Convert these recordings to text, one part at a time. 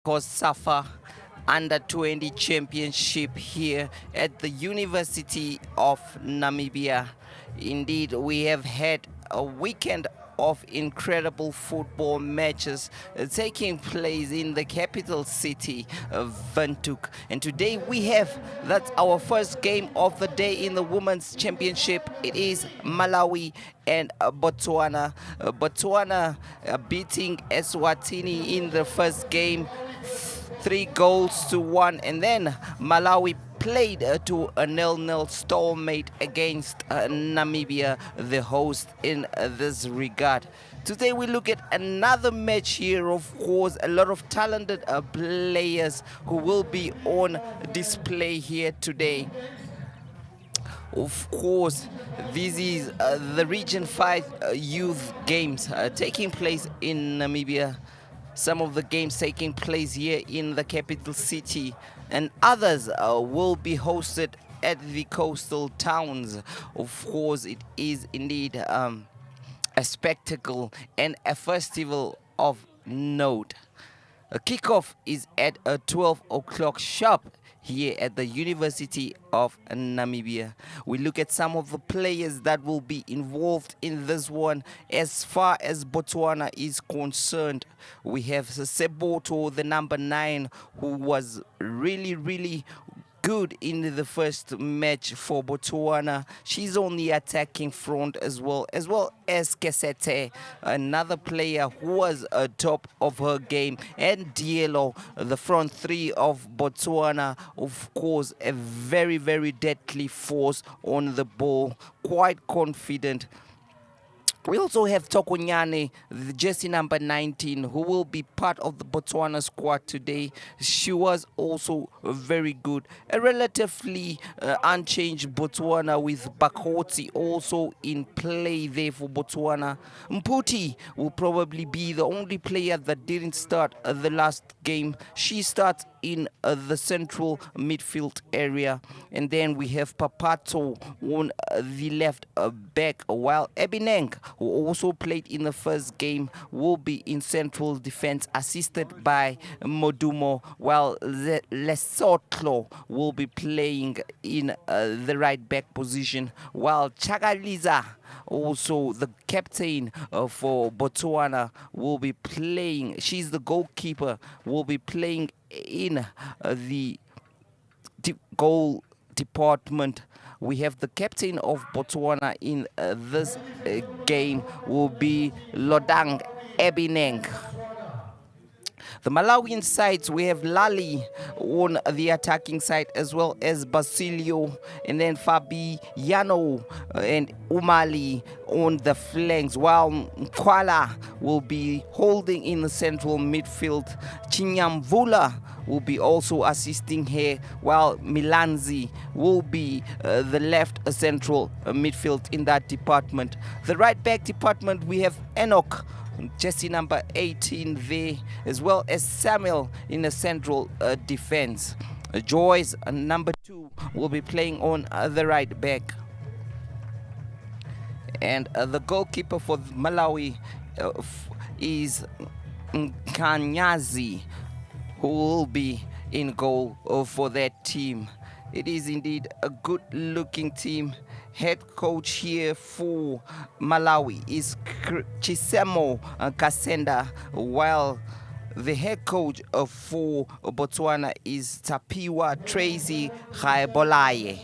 COSAFA Under 20 Championship here at the University of Namibia. Indeed, we have had a weekend of incredible football matches taking place in the capital city of Windhoek. And today that's our first game of the day in the Women's Championship. It is Malawi and Botswana. Botswana beating Eswatini in the first game 3 goals to 1, and then Malawi played to a 0-0 stalemate against Namibia, the host in this regard. Today we look at another match here. Of course, a lot of talented players who will be on display here today. Of course, this is the Region 5 Youth Games taking place in Namibia. Some of the games taking place here in the capital city, and others will be hosted at the coastal towns. Of course, it is indeed a spectacle and a festival of note. A kickoff is at 12 o'clock sharp here at the University of Namibia. We look at some of the players that will be involved in this one. As far as Botswana is concerned, we have Seboto, the number 9, who was really good in the first match for Botswana. She's on the attacking front as well as Kesete, another player who was top of her game, and Dielo, the front three of Botswana. Of course, a very deadly force on the ball, quite confident. We also have Tokonyane, the jersey number 19, who will be part of the Botswana squad today. She was also very good. A relatively unchanged Botswana with Bakoti also in play there for Botswana. Mputi will probably be the only player that didn't start the last game. She starts in the central midfield area. And then we have Papato on the left back, while Ebineng, who also played in the first game, will be in central defense, assisted by Modumo, while Lesotho will be playing in the right back position, while Chagaliza, also the captain for Botswana, will be playing. She's the goalkeeper, will be playing in the goal department. We have the captain of Botswana in this game will be Lodang Ebineng. The Malawian sides, we have Lali on the attacking side, as well as Basilio, and then Fabiano and Umali on the flanks, while Mkwala will be holding in the central midfield. Chinyamvula will be also assisting here, while Milanzi will be the left central midfield in that department. The right back department, we have Enoch, jersey number 18 there, as well as Samuel in the central defense. Joyce, number 2, will be playing on the right back. And the goalkeeper for Malawi is Kanyazi, who will be in goal for that team. It is indeed a good-looking team. Head coach here for Malawi is Chisemo Kasenda, while the head coach for Botswana is Tapiwa Tracy Gaebolaye.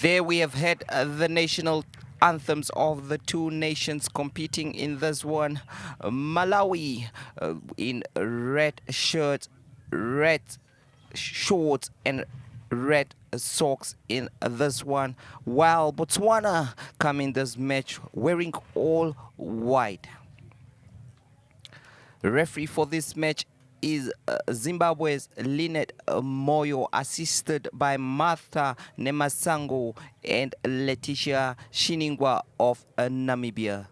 There we have had the national anthems of the two nations competing in this one. Malawi in red shirts, red shorts and red socks in this one, while Botswana come in this match wearing all white. Referee for this match is Zimbabwe's Lynette Moyo, assisted by Martha Nemasango and Letitia Shiningwa of Namibia.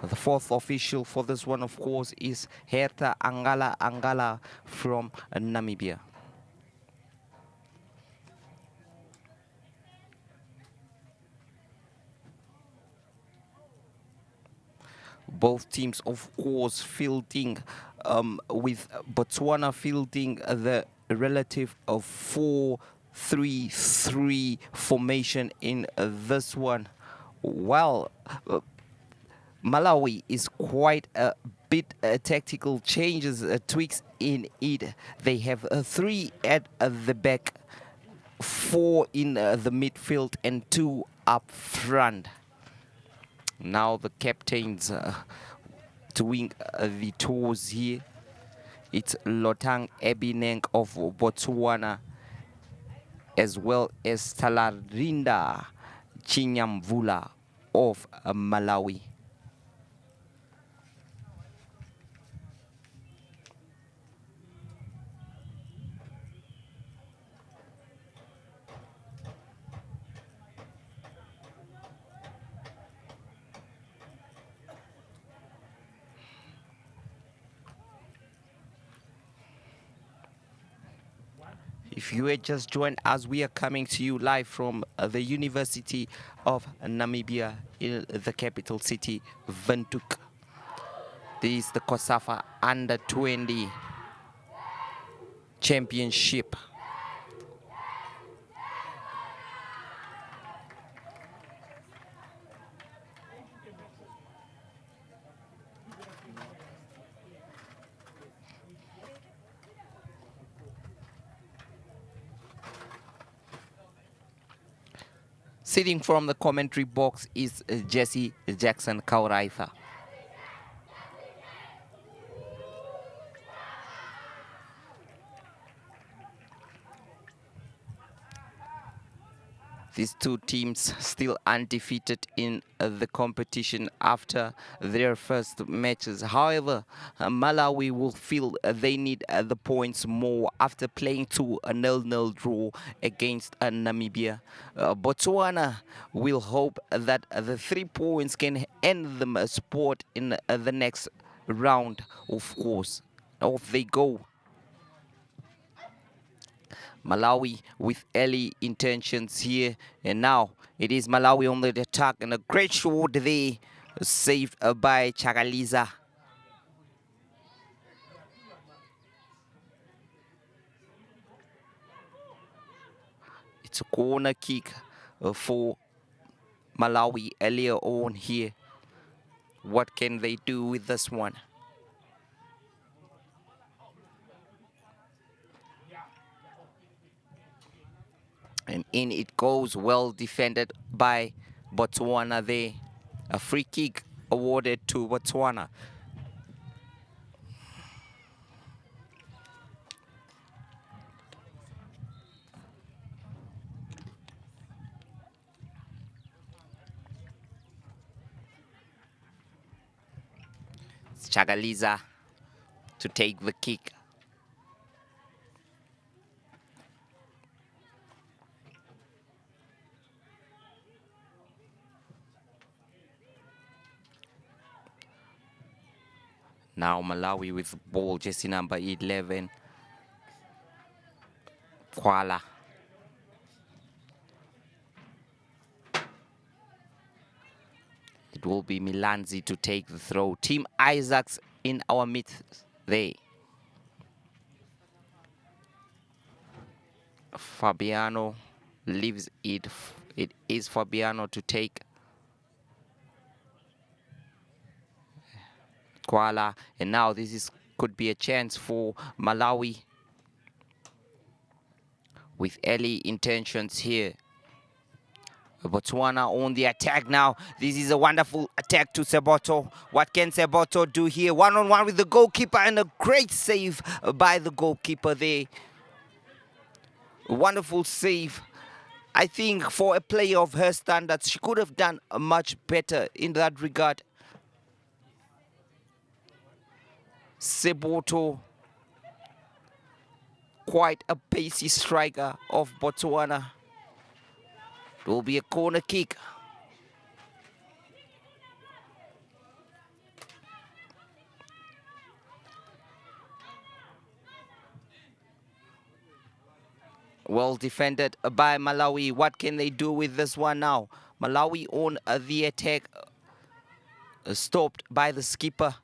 The fourth official for this one, of course, is Herta Angala from Namibia. Both teams, of course, fielding with Botswana fielding the relative of 4-3-3 formation in this one, while Malawi is quite a bit tactical changes, tweaks in it. They have 3 at the back, 4 in the midfield and 2 up front. Now the captains doing the tours here. It's Lotang Ebineng of Botswana, as well as Talarinda Chinyamvula of Malawi. If you had just joined us, we are coming to you live from the University of Namibia in the capital city, Windhoek. This is the COSAFA Under 20 Championship. Sitting from the commentary box is Jesse Jackson Kauraitha. These two teams still undefeated in the competition after their first matches. However, Malawi will feel they need the points more after playing to a 0-0 draw against Namibia. Botswana will hope that the 3 points can end them a spot in the next round, of course. Off they go. Malawi with early intentions here, and now it is Malawi on the attack, and a great shot there, saved by Chagaliza. It's a corner kick for Malawi earlier on here. What can they do with this one? And in it goes, well defended by Botswana there. A free kick awarded to Botswana. It's Chagaliza to take the kick. Now Malawi with ball, jersey number 11, Kwala. It will be Milanzi to take the throw. Team Isaacs in our midst there. Fabiano leaves it. It is Fabiano to take Kwala, and now this is could be a chance for Malawi with early intentions here. Botswana on the attack now. This is a wonderful attack to Seboto. What can Seboto do here? One-on-one with the goalkeeper, and a great save by the goalkeeper there. Wonderful save. I think for a player of her standards, she could have done much better in that regard. Seboto, quite a pacey striker of Botswana. It will be a corner kick. Well defended by Malawi. What can they do with this one now? Malawi on the attack, stopped by the skipper.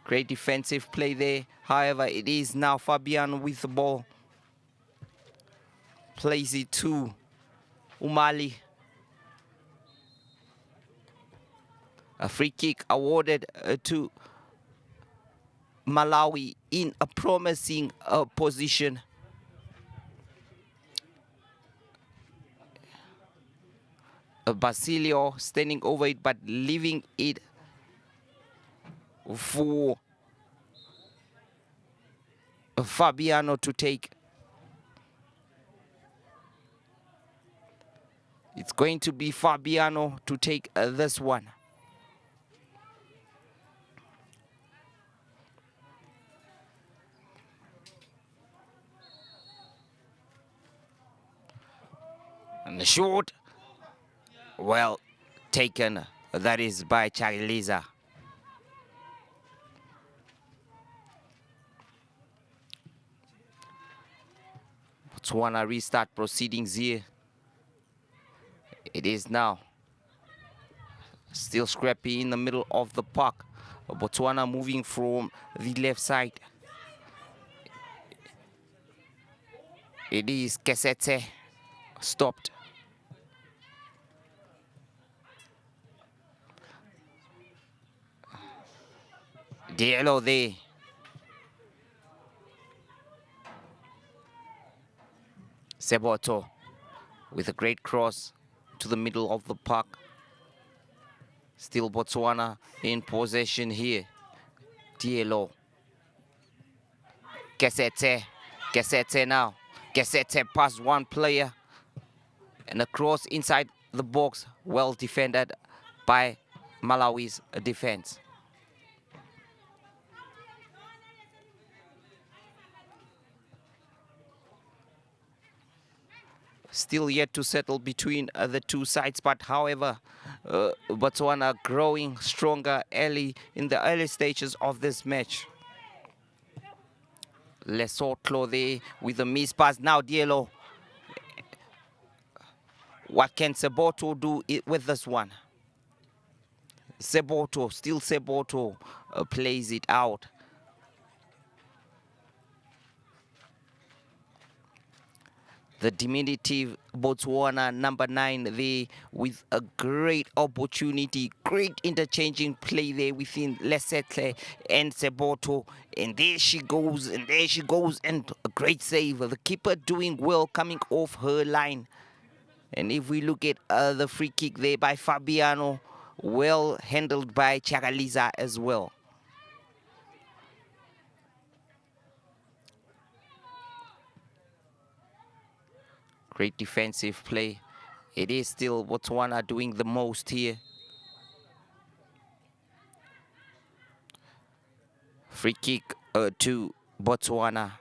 Great defensive play there. However, it is now Fabian with the ball. Plays it to Umali. A free kick awarded to Malawi in a promising position. Basilio standing over it, but leaving it for Fabiano to take. It's going to be Fabiano to take this one. And the shot, well taken, that is by Chaliza. Botswana restart proceedings here. It is now still scrappy in the middle of the park. Botswana moving from the left side. It is Kesete, stopped. Diallo there. Seboto with a great cross to the middle of the park. Still Botswana in possession here. Diallo. Kesete. Kesete now. Kesete past one player. And a cross inside the box. Well defended by Malawi's defense. Still yet to settle between the two sides, but however, Botswana growing stronger early in the early stages of this match. Lesotho there with a miss pass. Now Diallo. What can Seboto do with this one? Seboto, still Seboto, plays it out. The diminutive Botswana number 9 there with a great opportunity, great interchanging play there within Lesotho and Seboto. And there she goes, and there she goes, and a great save. The keeper doing well, coming off her line. And if we look at the free kick there by Fabiano, well handled by Chagaliza as well. Great defensive play. It is still Botswana doing the most here. Free kick to Botswana.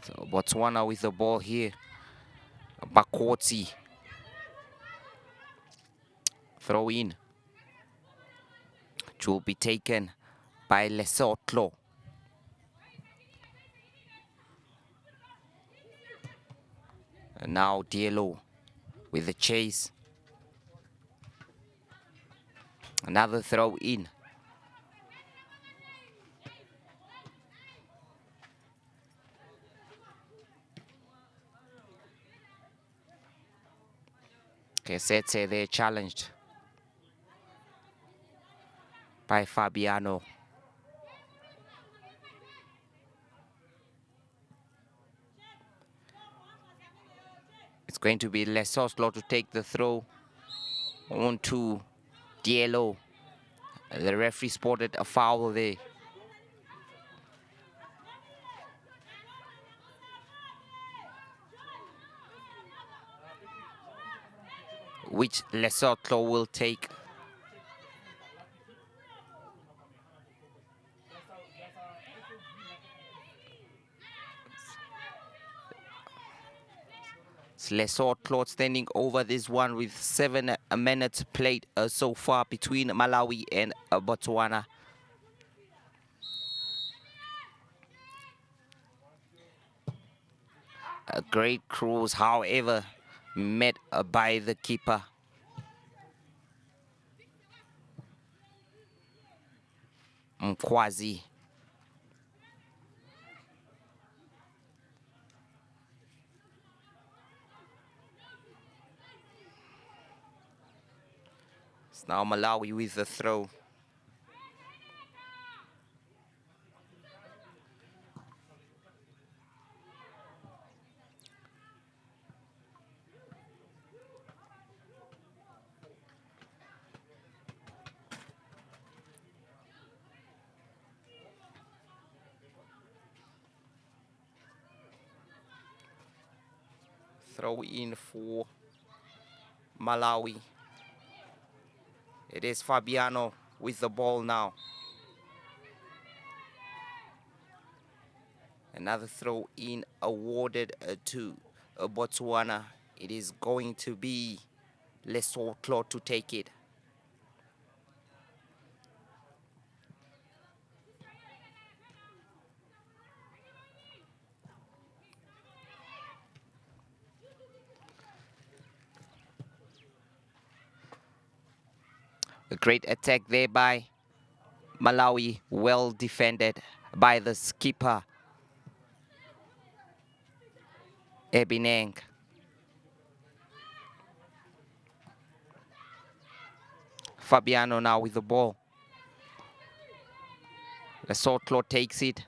So Botswana with the ball here. Bakotsi. Throw in. Which will be taken by Lesotho. And now Diallo with the chase. Another throw in. Kesete there challenged by Fabiano. It's going to be Lesotho to take the throw on to Diallo. The referee spotted a foul there, which Lesotho will take. It's Lesotho standing over this one with 7 minutes played so far between Malawi and Botswana. A great cross, however, met by the keeper. Mkwazi. It's now Malawi with the throw. Throw in for Malawi. It is Fabiano with the ball now. Another throw in awarded to Botswana. It is going to be Lesotho to take it. A great attack there by Malawi, well defended by the skipper, Ebineng. Fabiano now with the ball. Lesotho takes it.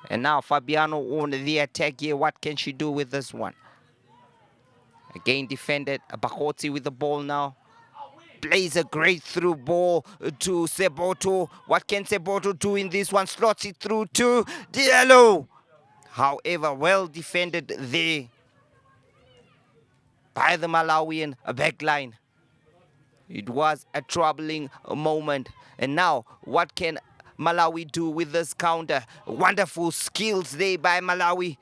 And now Fabiano on the attack here. What can she do with this one? Again defended. Bakoti with the ball now. Plays a great through ball to Seboto. What can Seboto do in this one? Slots it through to Diallo. However, well defended there by the Malawian backline. It was a troubling moment. And now, what can Malawi do with this counter? Wonderful skills there by Malawi.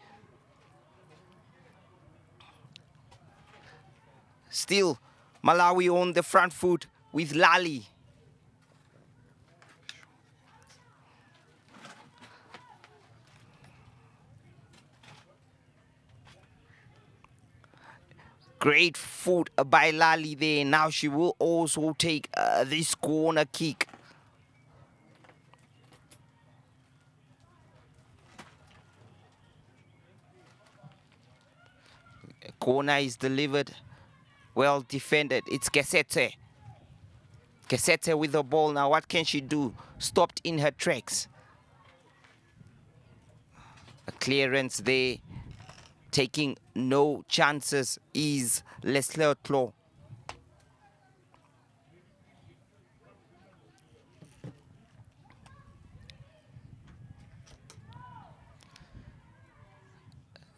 Still, Malawi on the front foot with Lali. Great foot by Lali there. Now she will also take this corner kick. Corner is delivered. Well defended. It's Kesete. Kesete with the ball now. What can she do? Stopped in her tracks. A clearance there. Taking no chances is Lesotho.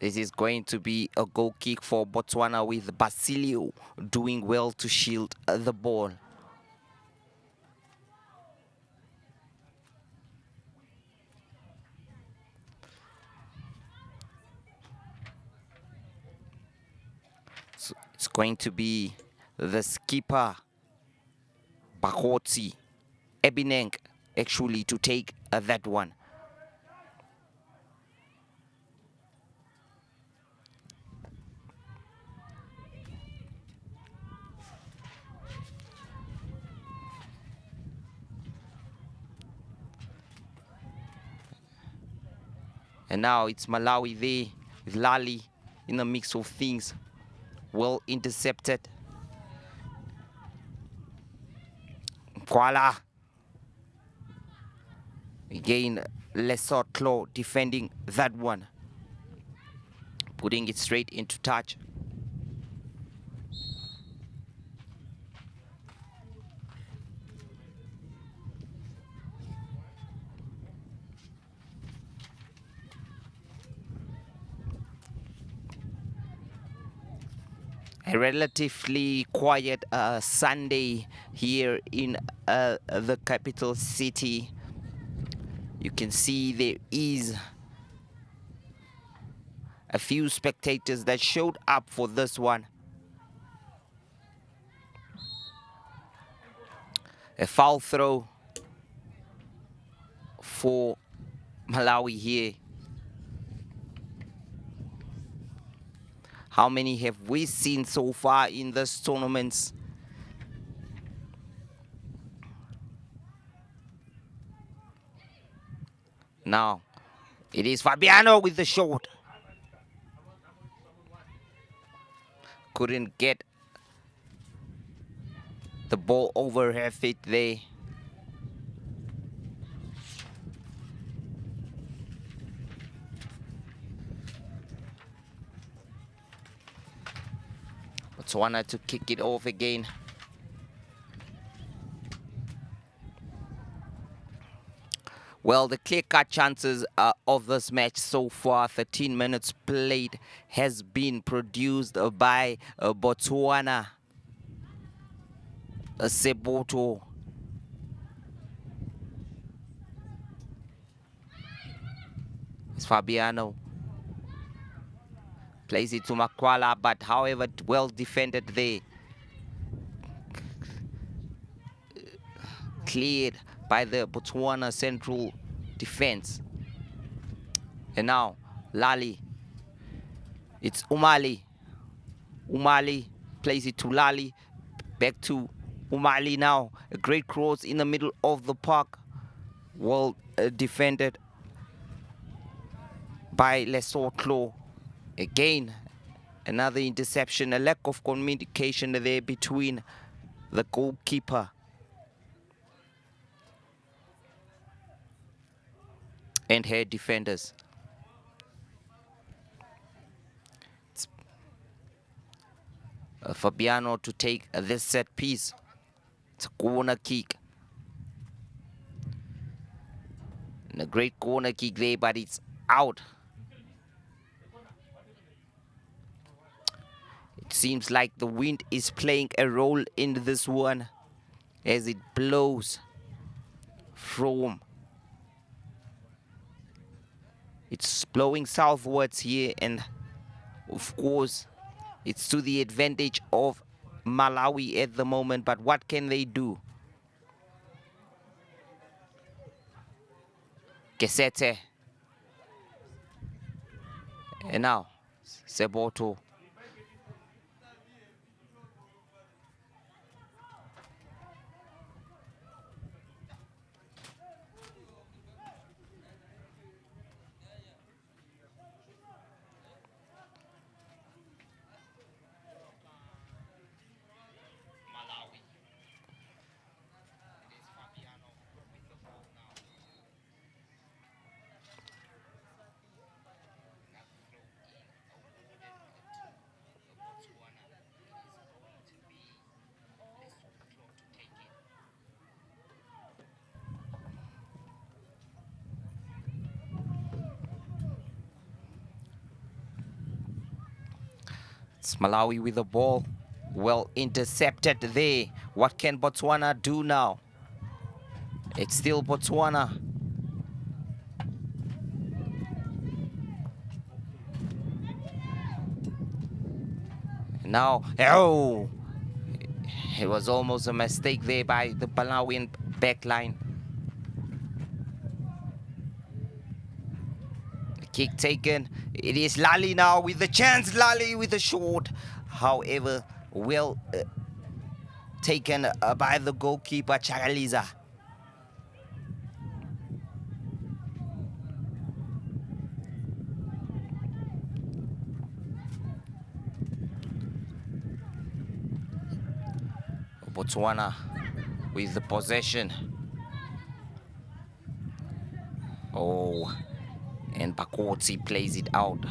This is going to be a goal kick for Botswana with Basilio doing well to shield the ball. So it's going to be the skipper, Bakotsi, Ebineng, actually, to take that one. And now it's Malawi there with Lali in the mix of things. Well intercepted. Kuala. Again, Lesotho defending that one. Putting it straight into touch. A relatively quiet Sunday here in the capital city. You can see there is a few spectators that showed up for this one. A foul throw for Malawi here. How many have we seen so far in this tournament? Now, it is Fabiano with the shot. Couldn't get the ball over her feet there. Botswana to kick it off again. Well, the clear-cut chances of this match so far, 13 minutes played, has been produced by Botswana. Seboto. It's Fabiano. Plays it to Makwala, but however, well defended there. Cleared by the Botswana central defense. And now, Lali. It's Umali. Umali plays it to Lali. Back to Umali now. A great cross in the middle of the park. Well defended by Lesotho. Again, another interception. A lack of communication there between the goalkeeper and her defenders. It's Fabiano to take this set piece. It's a corner kick. And a great corner kick there, but it's out. It seems like the wind is playing a role in this one as it blows from. It's blowing southwards here, and of course it's to the advantage of Malawi at the moment, but what can they do? Kesete. And now Seboto. It's Malawi with the ball. Well intercepted there. What can Botswana do now? It's still Botswana. Now, oh! It was almost a mistake there by the Malawian backline. Kick taken. It is Lali now with the chance. Lali with the shot. However, well taken by the goalkeeper Chagaliza. Botswana with the possession. Oh, and Bakotsi plays it out.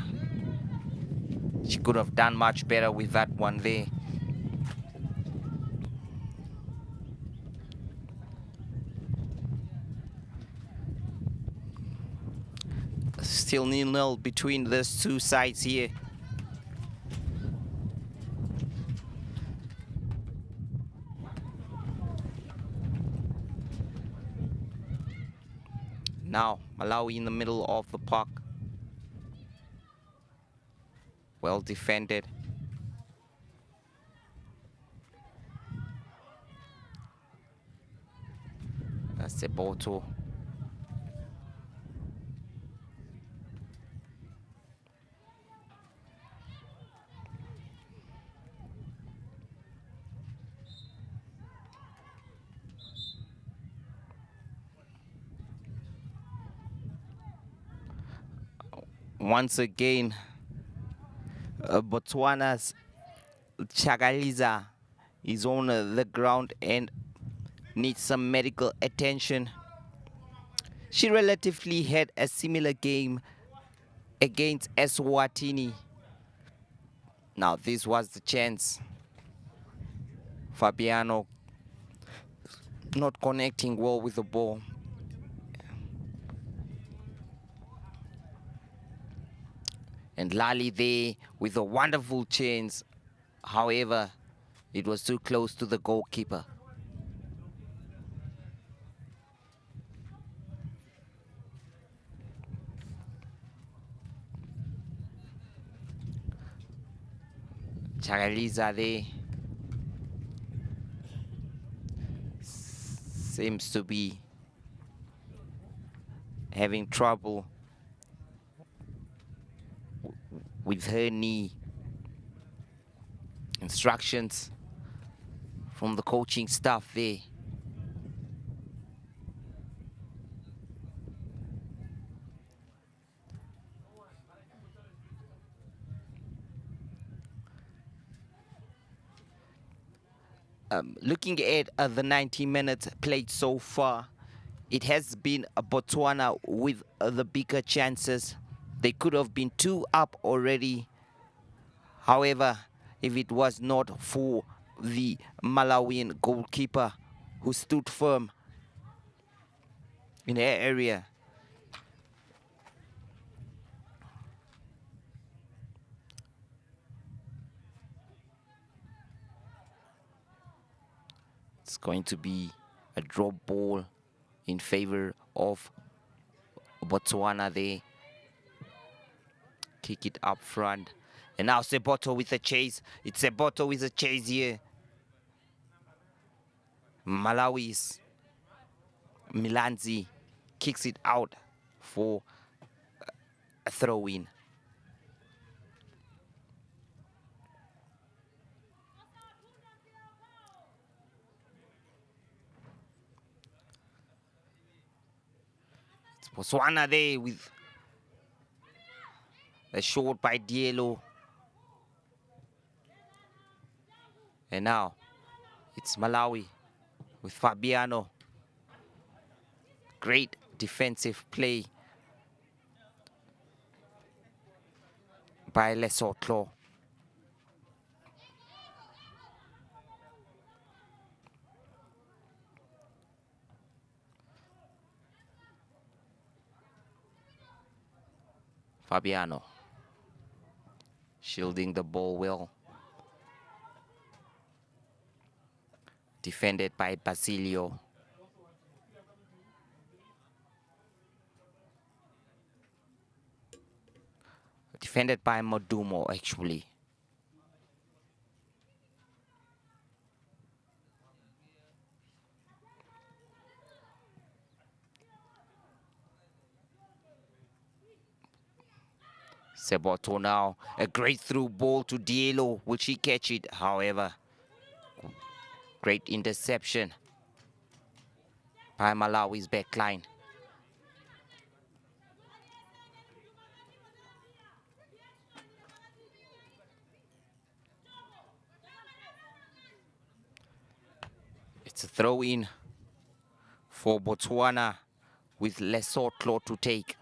She could have done much better with that one there. Still 0-0 between these two sides here. Now, Malawi in the middle of the park. Well defended. That's the Boto. Once again, Botswana's Chagaliza is on the ground and needs some medical attention. She relatively had a similar game against Eswatini. Now this was the chance. Fabiano not connecting well with the ball. And Lali there with a wonderful chance. However, it was too close to the goalkeeper. Chagaliza there seems to be having trouble with her knee. Instructions from the coaching staff there. Looking at the 90 minutes played so far, it has been Botswana with the bigger chances. They could have been 2 up already. However, if it was not for the Malawian goalkeeper who stood firm in her area, it's going to be a drop ball in favor of Botswana there. Kick it up front. And now Seboto with a chase. It's Seboto with a chase here. Malawi's Milanzi kicks it out for a throw-in. It's Botswana there with a shot by Diallo. And now it's Malawi with Fabiano. Great defensive play by Lesotho. Fabiano shielding the ball well. Defended by Basilio. Defended by Modumo, actually. Seboto now, a great through ball to Diallo. Will she catch it? However, great interception by Malawi's backline. It's a throw in for Botswana with Lesotho to take.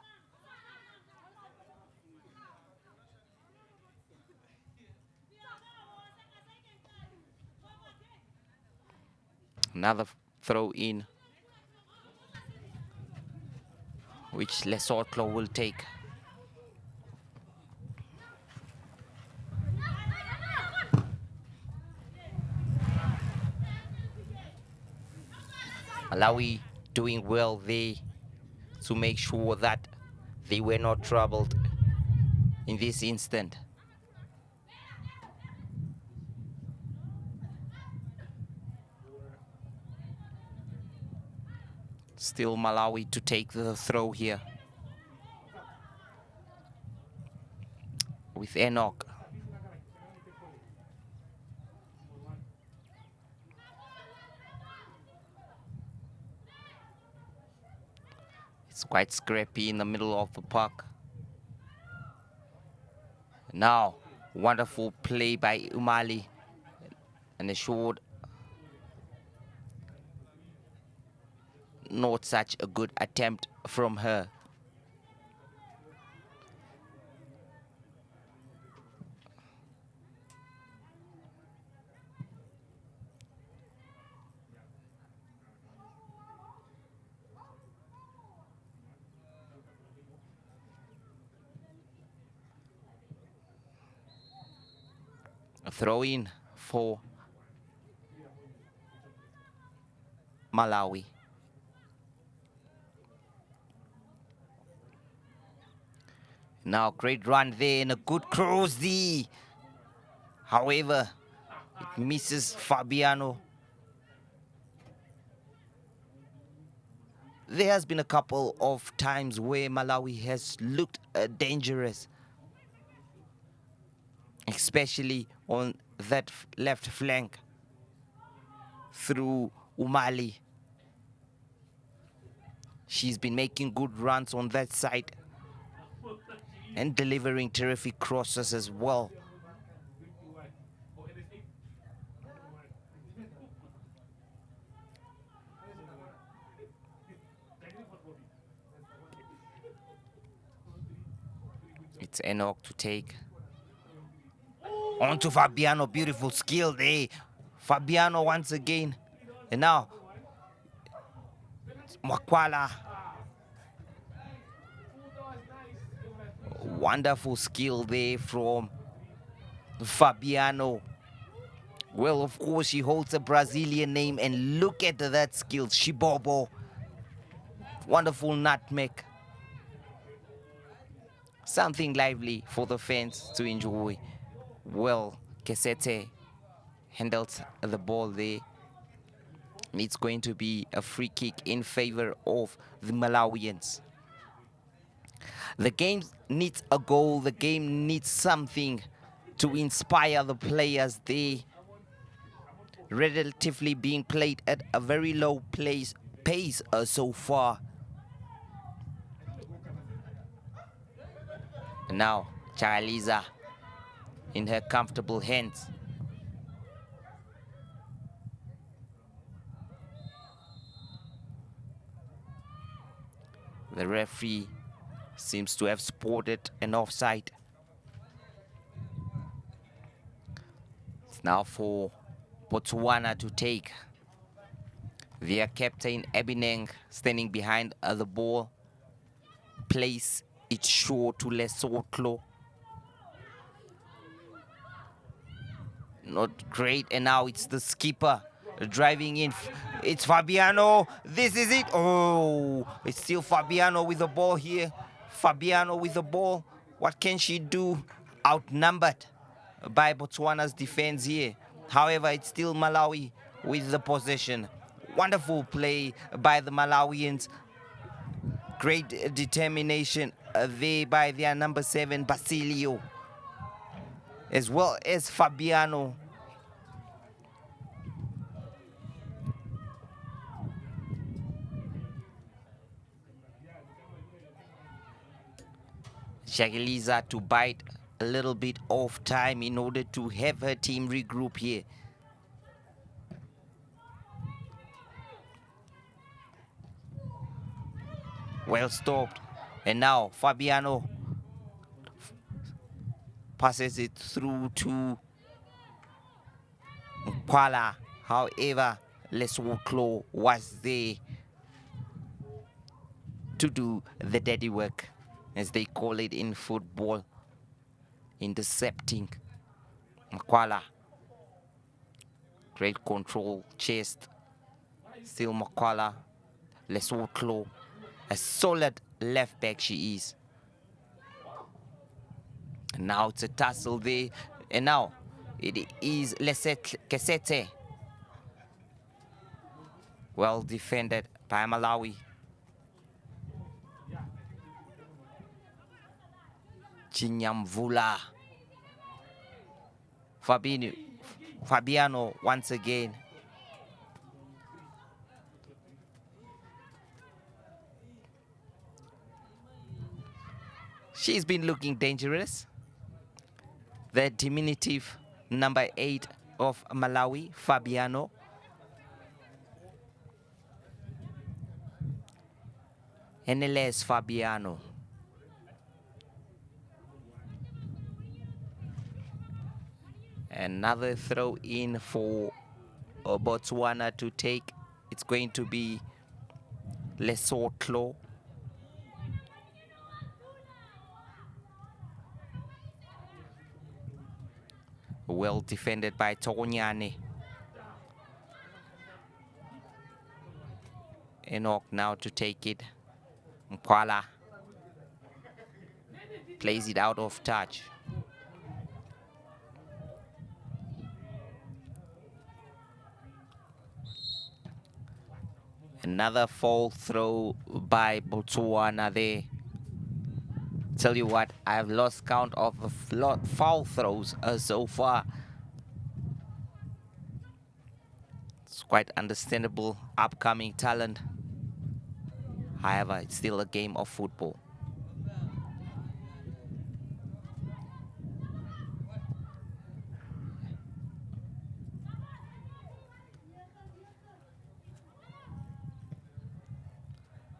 Another throw in, which Lesotho will take. Malawi doing well there to make sure that they were not troubled in this instant. Still Malawi to take the throw here with Enoch. It's quite scrappy in the middle of the park. Now, wonderful play by Umali and assured not such a good attempt from her. A throw in for Malawi. Now, great run there and a good cross there. However, it misses Fabiano. There has been a couple of times where Malawi has looked dangerous, especially on that left flank through Umali. She's been making good runs on that side and delivering terrific crosses as well. It's Enoch to take. On to Fabiano, beautiful skill there. Fabiano once again. And now, Mwakwala. Wonderful skill there from Fabiano. Well, of course, she holds a Brazilian name, and look at that skill, Shibobo. Wonderful nutmeg. Something lively for the fans to enjoy. Well, Kesete handles the ball there. It's going to be a free kick in favor of the Malawians. The game needs a goal. The game needs something to inspire the players. They relatively being played at a very low pace so far. Now, Chaliza in her comfortable hands. The referee seems to have spotted an offside. It's now for Botswana to take. Their captain Ebineng standing behind the ball. Place it short to Lesotho. Not great, and now it's the skipper driving in. It's Fabiano. This is it. Oh, it's still Fabiano with the ball here. Fabiano with the ball. What can she do? Outnumbered by Botswana's defense here. However, it's still Malawi with the possession. Wonderful play by the Malawians. Great determination there by their number 7, Basilio, as well as Fabiano. Shagiliza to bite a little bit of time in order to have her team regroup here. Well stopped. And now Fabiano passes it through to Kwala. However, Lesotho was there to do the dirty work, as they call it in football, intercepting. Makwala, great control, chest, still Makwala. Lesotho, a solid left back she is. And now it's a tussle there, and now it is Kesete. Well defended by Malawi. Chinyamvula. Fabiano once again. She's been looking dangerous. The diminutive number 8 of Malawi, Fabiano. NLS Fabiano. Another throw in for Botswana to take. It's going to be Lesotho. Well defended by Tonyane. Enoch now to take it. Mkwala plays it out of touch. Another fall throw by Botswana there. Tell you what, I've lost count of the foul throws so far. It's quite understandable, upcoming talent. However, it's still a game of football.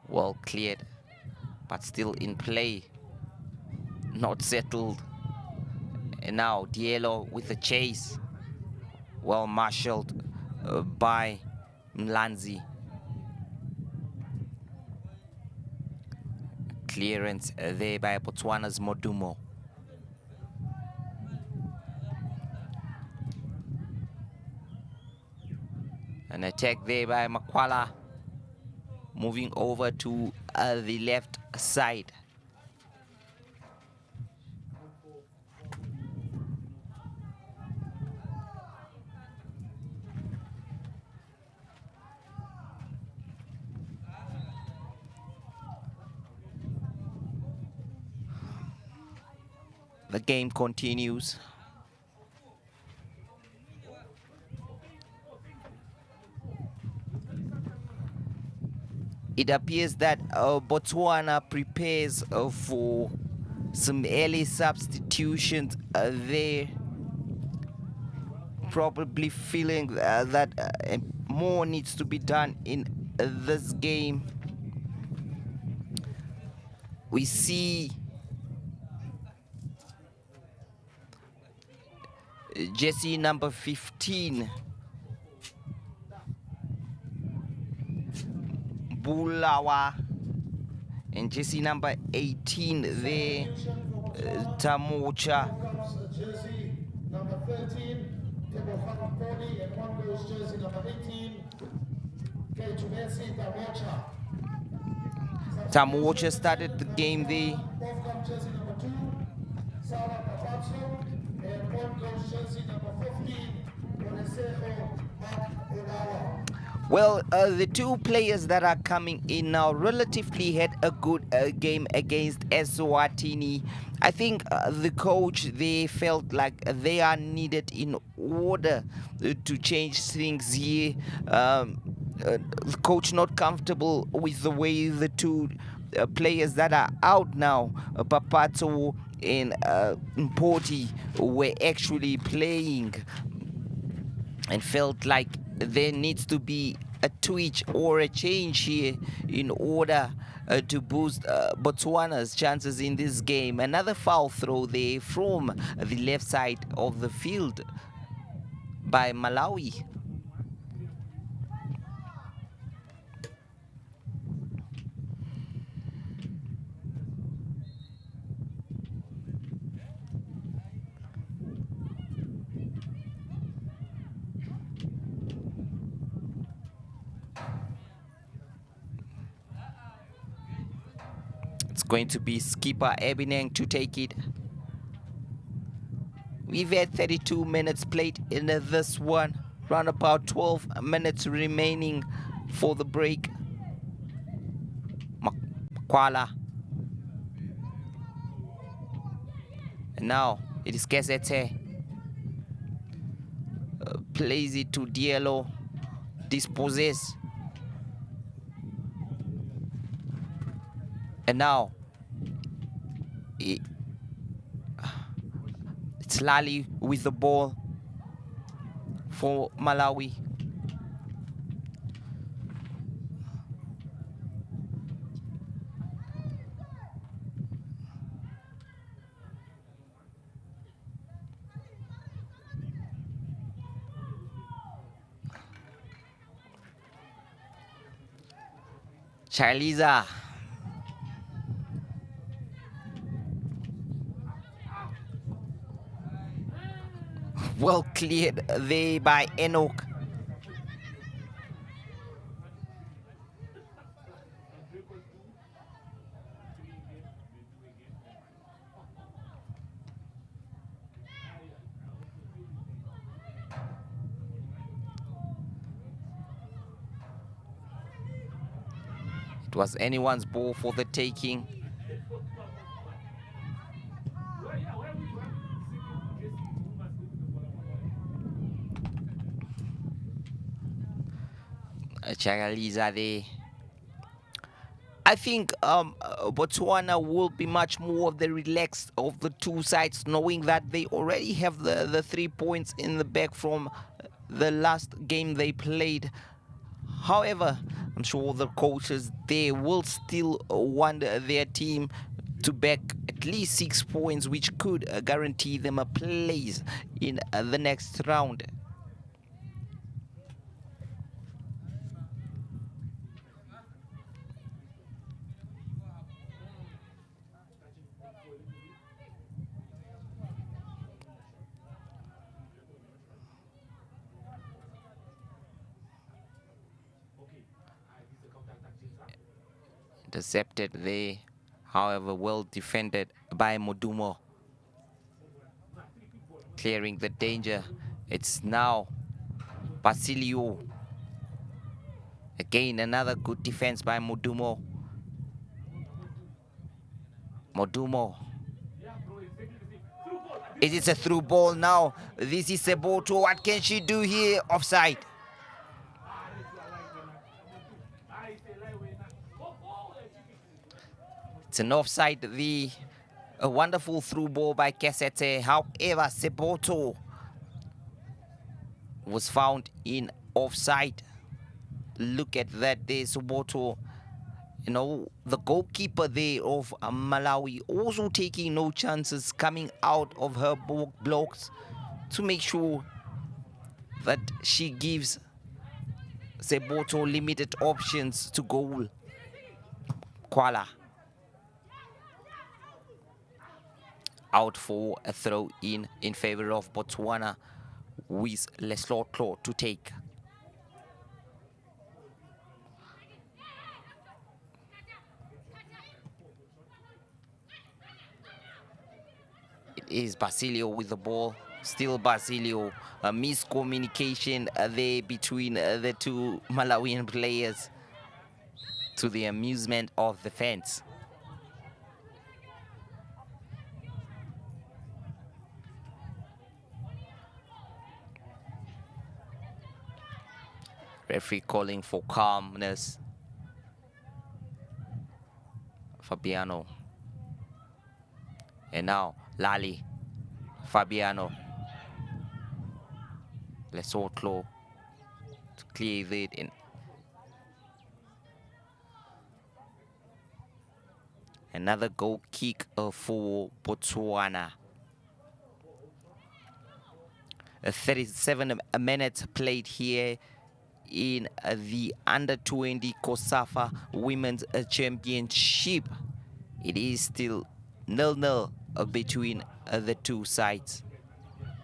Well cleared, but still in play. Not settled. And now Diallo with the chase. Well marshaled by Mlanzi. Clearance there by Botswana's Modumo. An attack there by Makwala. Moving over to the left side. The game continues. It appears that Botswana prepares for some early substitutions there. Probably feeling that more needs to be done in this game. We see Jesse number 15, Bulawa, and Jesse number 18 there, Tamocha. Jersey number 13, Tebohan Kodi, and one goes jersey number 18, Kechumesi Tamocha. Tamocha started the game there. Both come jersey number 2, Sarah Papazzo, and one goes jersey number 15, Onesejo Mark Olawa. Well, the two players that are coming in now relatively had a good game against Eswatini. I think the coach, they felt like they are needed in order to change things here. The coach not comfortable with the way the two players that are out now, Papato and Mpoti, were actually playing, and felt like there needs to be a twitch or a change here in order to boost Botswana's chances in this game. Another foul throw there from the left side of the field by Malawi. It's going to be skipper Ebineng to take it. We've had 32 minutes played in this one. Around about 12 minutes remaining for the break. Makwala. And now it is Kesete. Plays it to Diallo. Disposes. And now it's Lali with the ball for Malawi. Charliza. Well cleared there by Enoch. It was anyone's ball for the taking. Chagaliza there. I think Botswana will be much more of the relaxed of the two sides, knowing that they already have the 3 points in the bag from the last game they played. However, I'm sure the coaches there will still want their team to back at least 6 points, which could guarantee them a place in the next round. Intercepted there, however, well defended by Modumo. Clearing the danger. It's now Basilio. Again, another good defense by Modumo. Modumo. It is a through ball now. This is Seboto. What can she do here? Offside. It's an offside. A wonderful through ball by Kesete. However, Seboto was found in offside. Look at that there, Seboto. You know, the goalkeeper there of Malawi also taking no chances, coming out of her blocks to make sure that she gives Seboto limited options to goal. Kwala. Out for a throw in favor of Botswana with Leslotlo to take. It is Basilio with the ball. Still Basilio. A miscommunication there between the two Malawian players to the amusement of the fans. Referee calling for calmness. Fabiano. And now Lali. Fabiano. Lesotho to clear it in. Another goal kick for Botswana. 37 minutes played here in the under-20 COSAFA Women's Championship. It is still 0-0 between the two sides.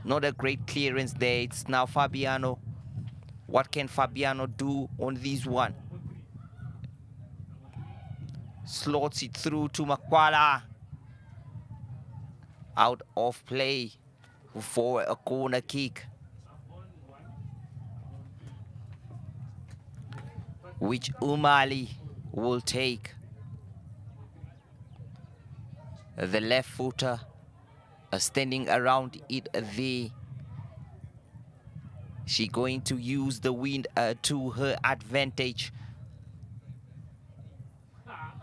Not a great clearance there. It's now Fabiano. What can Fabiano do on this one? Slots it through to Makwala. Out of play for a corner kick, which Umali will take. The left footer standing around it there. She going to use the wind to her advantage.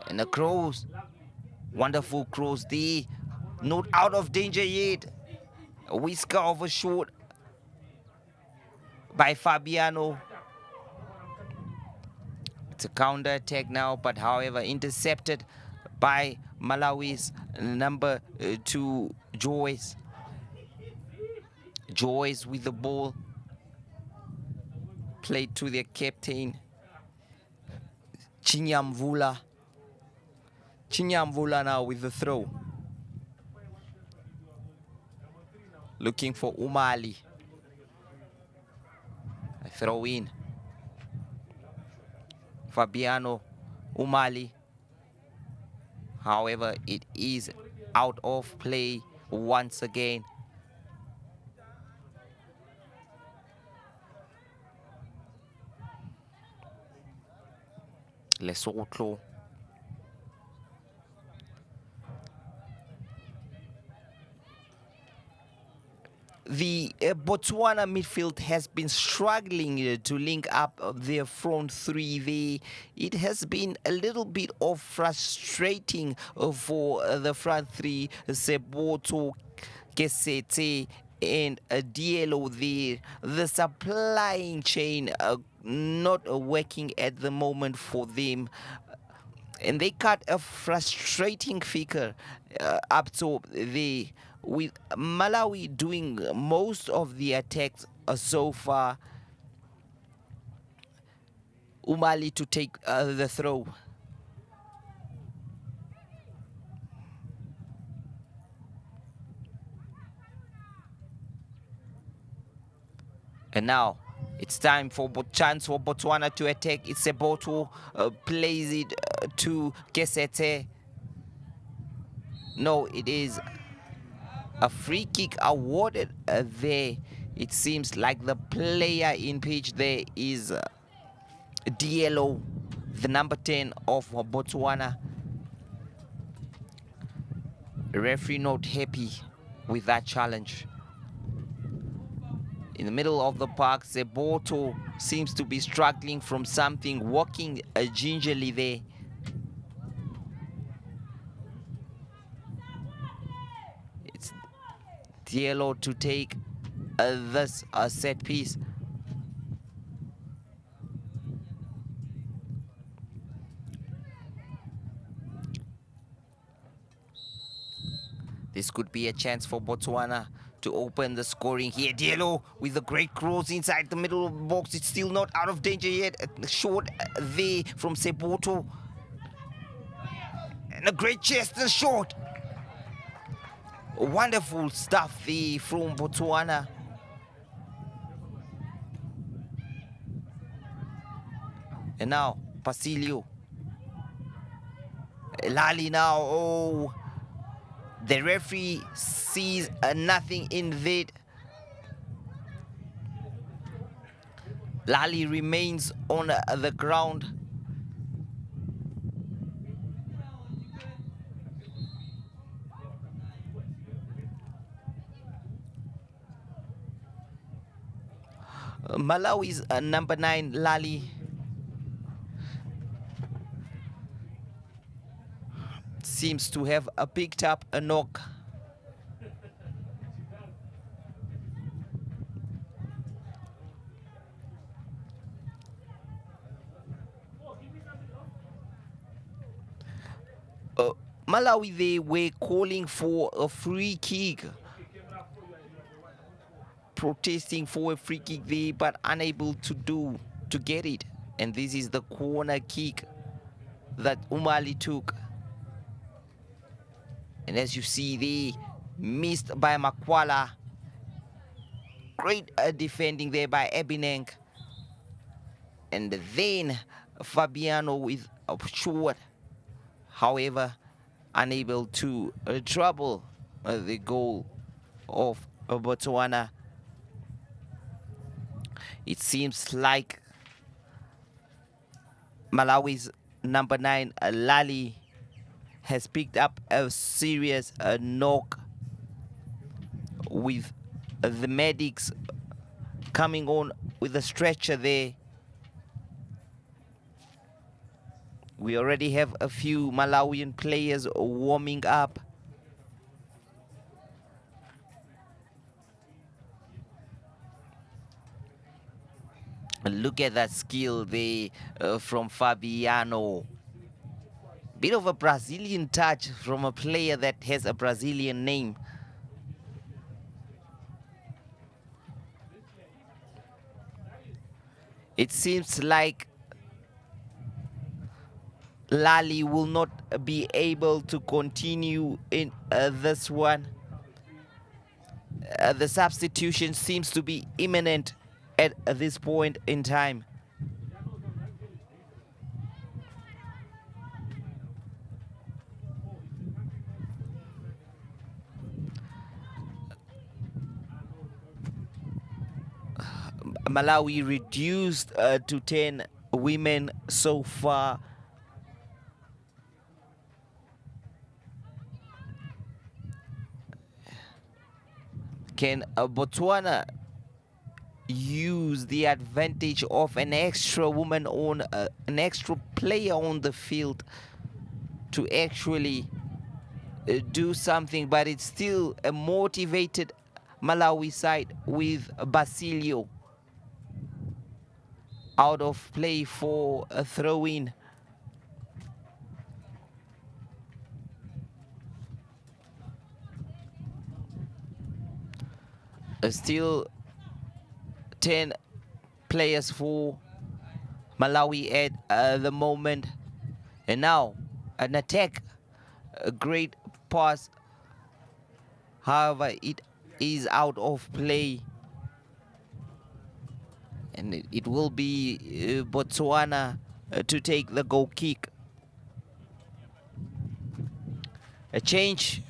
And a cross. Wonderful cross there. Not out of danger yet. A whisker of a shot by Fabiano. It's a counter attack now, but however intercepted by Malawi's number 2 Joyce. Joyce with the ball. Played to their captain Chinyamvula. Chinyamvula now with the throw. Looking for Umali. A throw in. Fabiano, Umali. However, it is out of play once again. Lesotho. The Botswana midfield has been struggling to link up their front three there. It has been a little bit of frustrating for the front three, Seboto, Kesete, and Dielo there. The supplying chain not working at the moment for them. And they cut a frustrating figure up to the, with Malawi doing most of the attacks so far. Umali to take the throw. And now it's time for chance for Botswana to attack. It's Seboto plays it to Kesete. No, it is a free kick awarded there. It seems like the player in pitch there is Dielo, the number 10 of Botswana. Referee not happy with that challenge. In the middle of the park, Seboto seems to be struggling from something, walking gingerly there. It's Dielo to take this set piece. This could be a chance for Botswana to open the scoring here. Dielo with a great cross inside the middle of the box. It's still not out of danger yet. Short there from Seboto. And a great chest and shot. Wonderful stuff there from Botswana. And now, Pasilio. Lali now, oh. The referee sees nothing in it. Lali remains on the ground. Malawi's number 9, Lali, seems to have picked up a knock. Malawi, they were calling for a free kick, protesting for a free kick there, but unable to get it. And this is the corner kick that Umali took. And as you see, they missed by Makwala. Great defending there by Ebineng. And then Fabiano with a shot. However, unable to trouble the goal of Botswana. It seems like Malawi's number 9, Lali, has picked up a serious knock, with the medics coming on with a stretcher there. We already have a few Malawian players warming up. Look at that skill there from Fabiano. Bit of a Brazilian touch from a player that has a Brazilian name. It seems like Lali will not be able to continue in this one. The substitution seems to be imminent at this point in time. Malawi reduced to 10 women so far. Can Botswana use the advantage of an extra woman on an extra player on the field to actually do something? But it's still a motivated Malawi side with Basilio out of play for a throw-in. Still 10 players for Malawi at the moment. And now an attack, a great pass. However, it is out of play. And it will be Botswana to take the goal kick. A change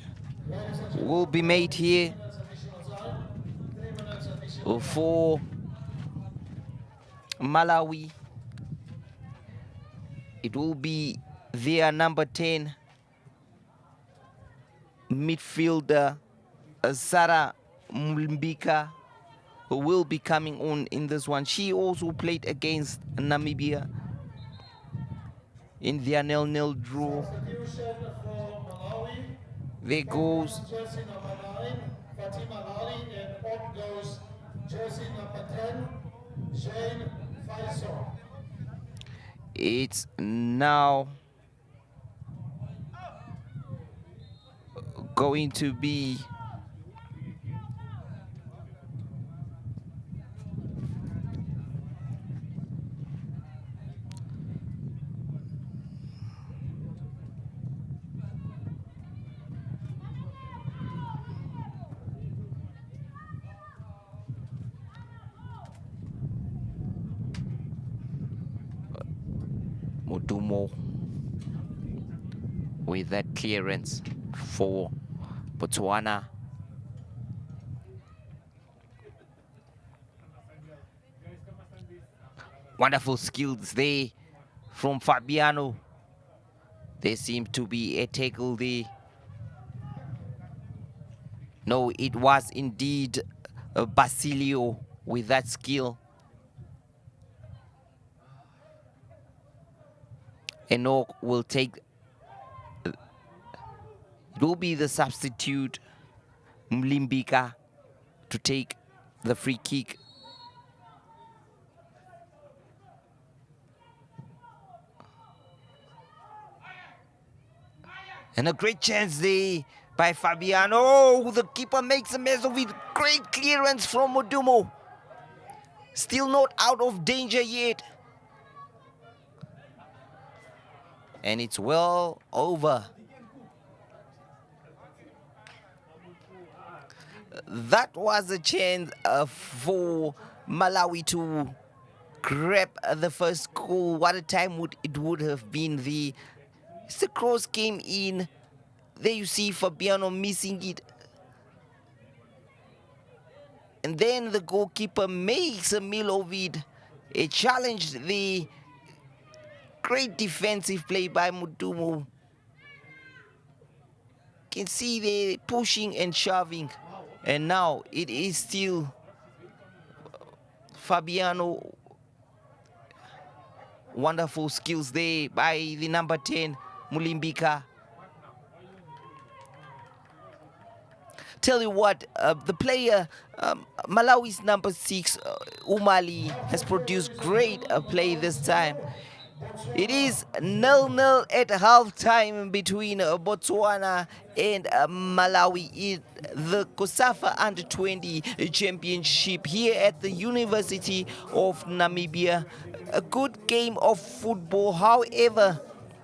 will be made here for Malawi. It will be their number 10 midfielder Sarah Mlimbika, who will be coming on in this one. She also played against Namibia in their 0-0 draw. There goes jersey number 9, Fatima Ali, and on goes jersey number 10, Jane Faisal. It's now going to be Mudumo with that clearance for Botswana. Wonderful skills there from Fabiano. There seemed to be a tackle there. No, it was indeed Basilio with that skill. Enoch will take, it will be the substitute, Mlimbika, to take the free kick. And a great chance there by Fabiano. Oh, the keeper makes a mess of it. Great clearance from Modumo. Still not out of danger yet. And it's well over. That was a chance for Malawi to grab the first goal. What a time it would have been. The cross came in. There you see Fabiano missing it. And then the goalkeeper makes a meal of it. It challenged the great defensive play by Mudumu. Can see they pushing and shoving. And now it is still Fabiano. Wonderful skills there by the number 10, Mulimbika. Tell you what, the player, Malawi's number 6, Umali, has produced great play this time. It is 0-0 at halftime between Botswana and Malawi in the COSAFA Under-20 Championship here at the University of Namibia. A good game of football, however,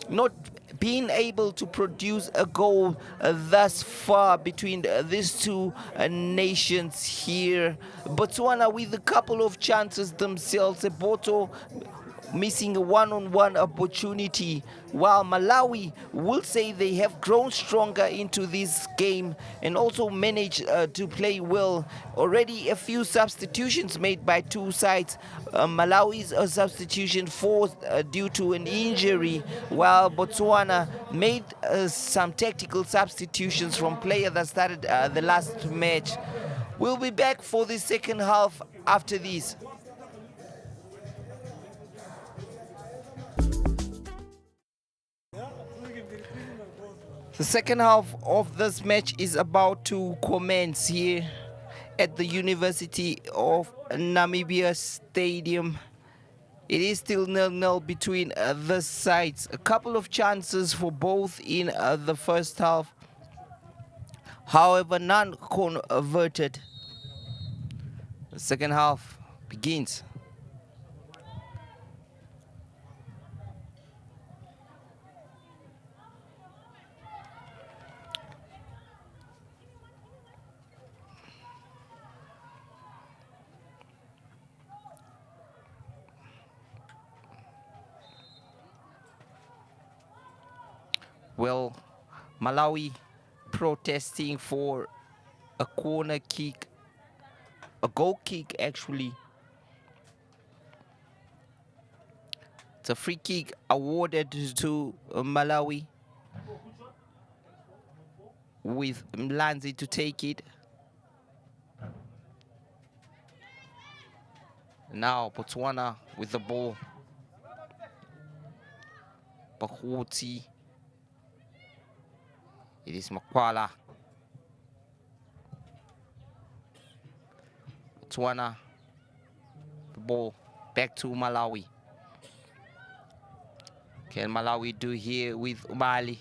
not being able to produce a goal thus far between these two nations here. Botswana with a couple of chances themselves. Boto missing a one-on-one opportunity, while Malawi will say they have grown stronger into this game and also managed to play well. Already a few substitutions made by two sides. Malawi's substitution forced due to an injury, while Botswana made some tactical substitutions from players that started the last match. We'll be back for the second half after this. The second half of this match is about to commence here at the University of Namibia Stadium. It is still 0-0 between the sides. A couple of chances for both in the first half. However, none converted. The second half begins. Well, Malawi protesting for a corner kick, a goal kick actually. It's a free kick awarded to Malawi, with Mlanzi to take it. Now Botswana with the ball. Bahuti. It is Makwala. Botswana. The ball back to Malawi. Can Malawi do here with Umali?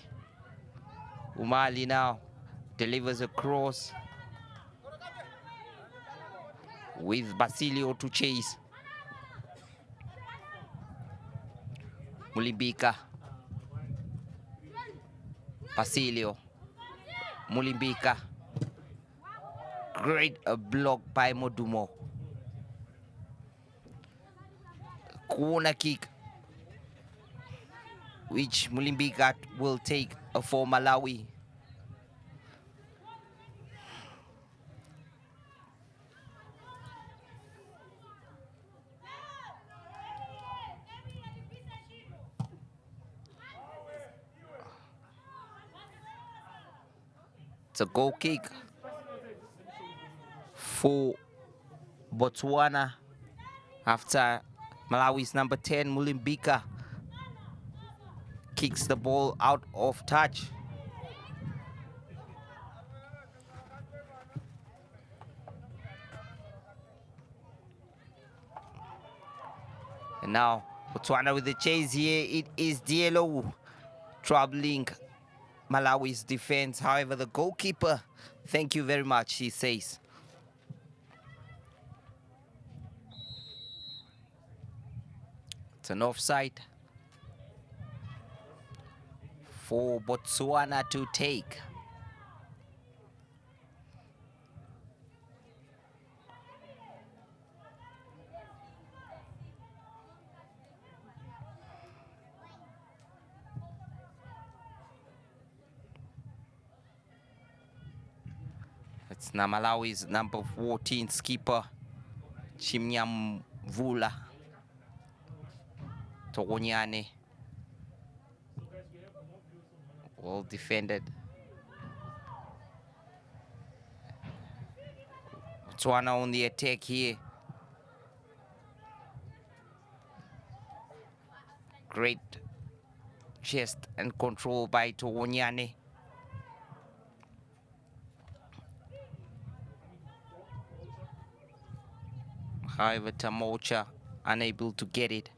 Umali now delivers a cross with Basilio to chase. Mulimbika. Basilio. Mulimbika. Great block by Modumo. Corner kick, which Mulimbika will take for Malawi. It's a goal kick for Botswana after Malawi's number 10, Mulimbika, kicks the ball out of touch. And now Botswana with the chase here. It is Diallo troubling Malawi's defense. However, the goalkeeper, thank you very much, he says. It's an offside for Botswana to take. It's Malawi's number 14 skipper, Chimnyamvula Togonyane. Well defended. Botswana on the attack here. Great chest and control by Togonyane. However, Tamocha unable to get it.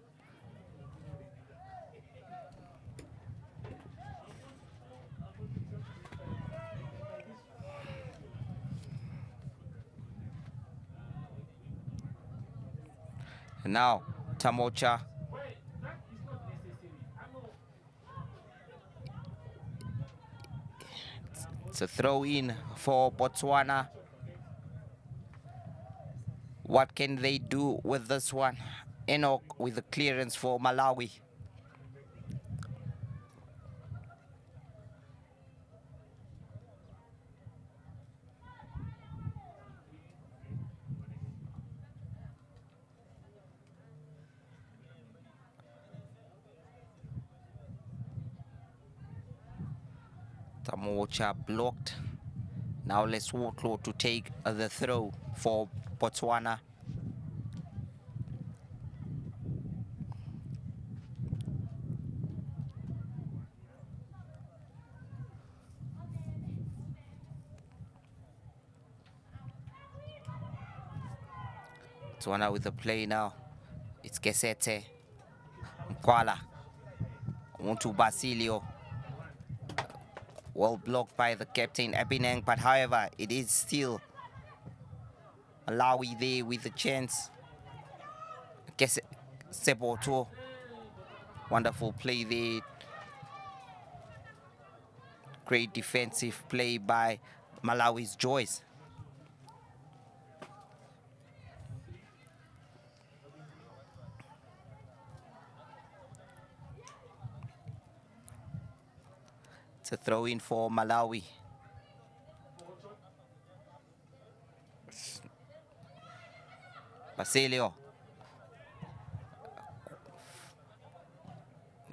And now, Tamocha it's a throw in for Botswana. What can they do with this one? Enoch with the clearance for Malawi. Tamocha blocked. Now let's Wardlaw to take the throw for Botswana. Botswana with the play now. It's Gesete. Mkwala. On to Basilio. Well blocked by the captain Abinang, but however, it is still Malawi there with the chance. Seboto. Wonderful play there. Great defensive play by Malawi's Joyce. It's a throw in for Malawi. Basilio.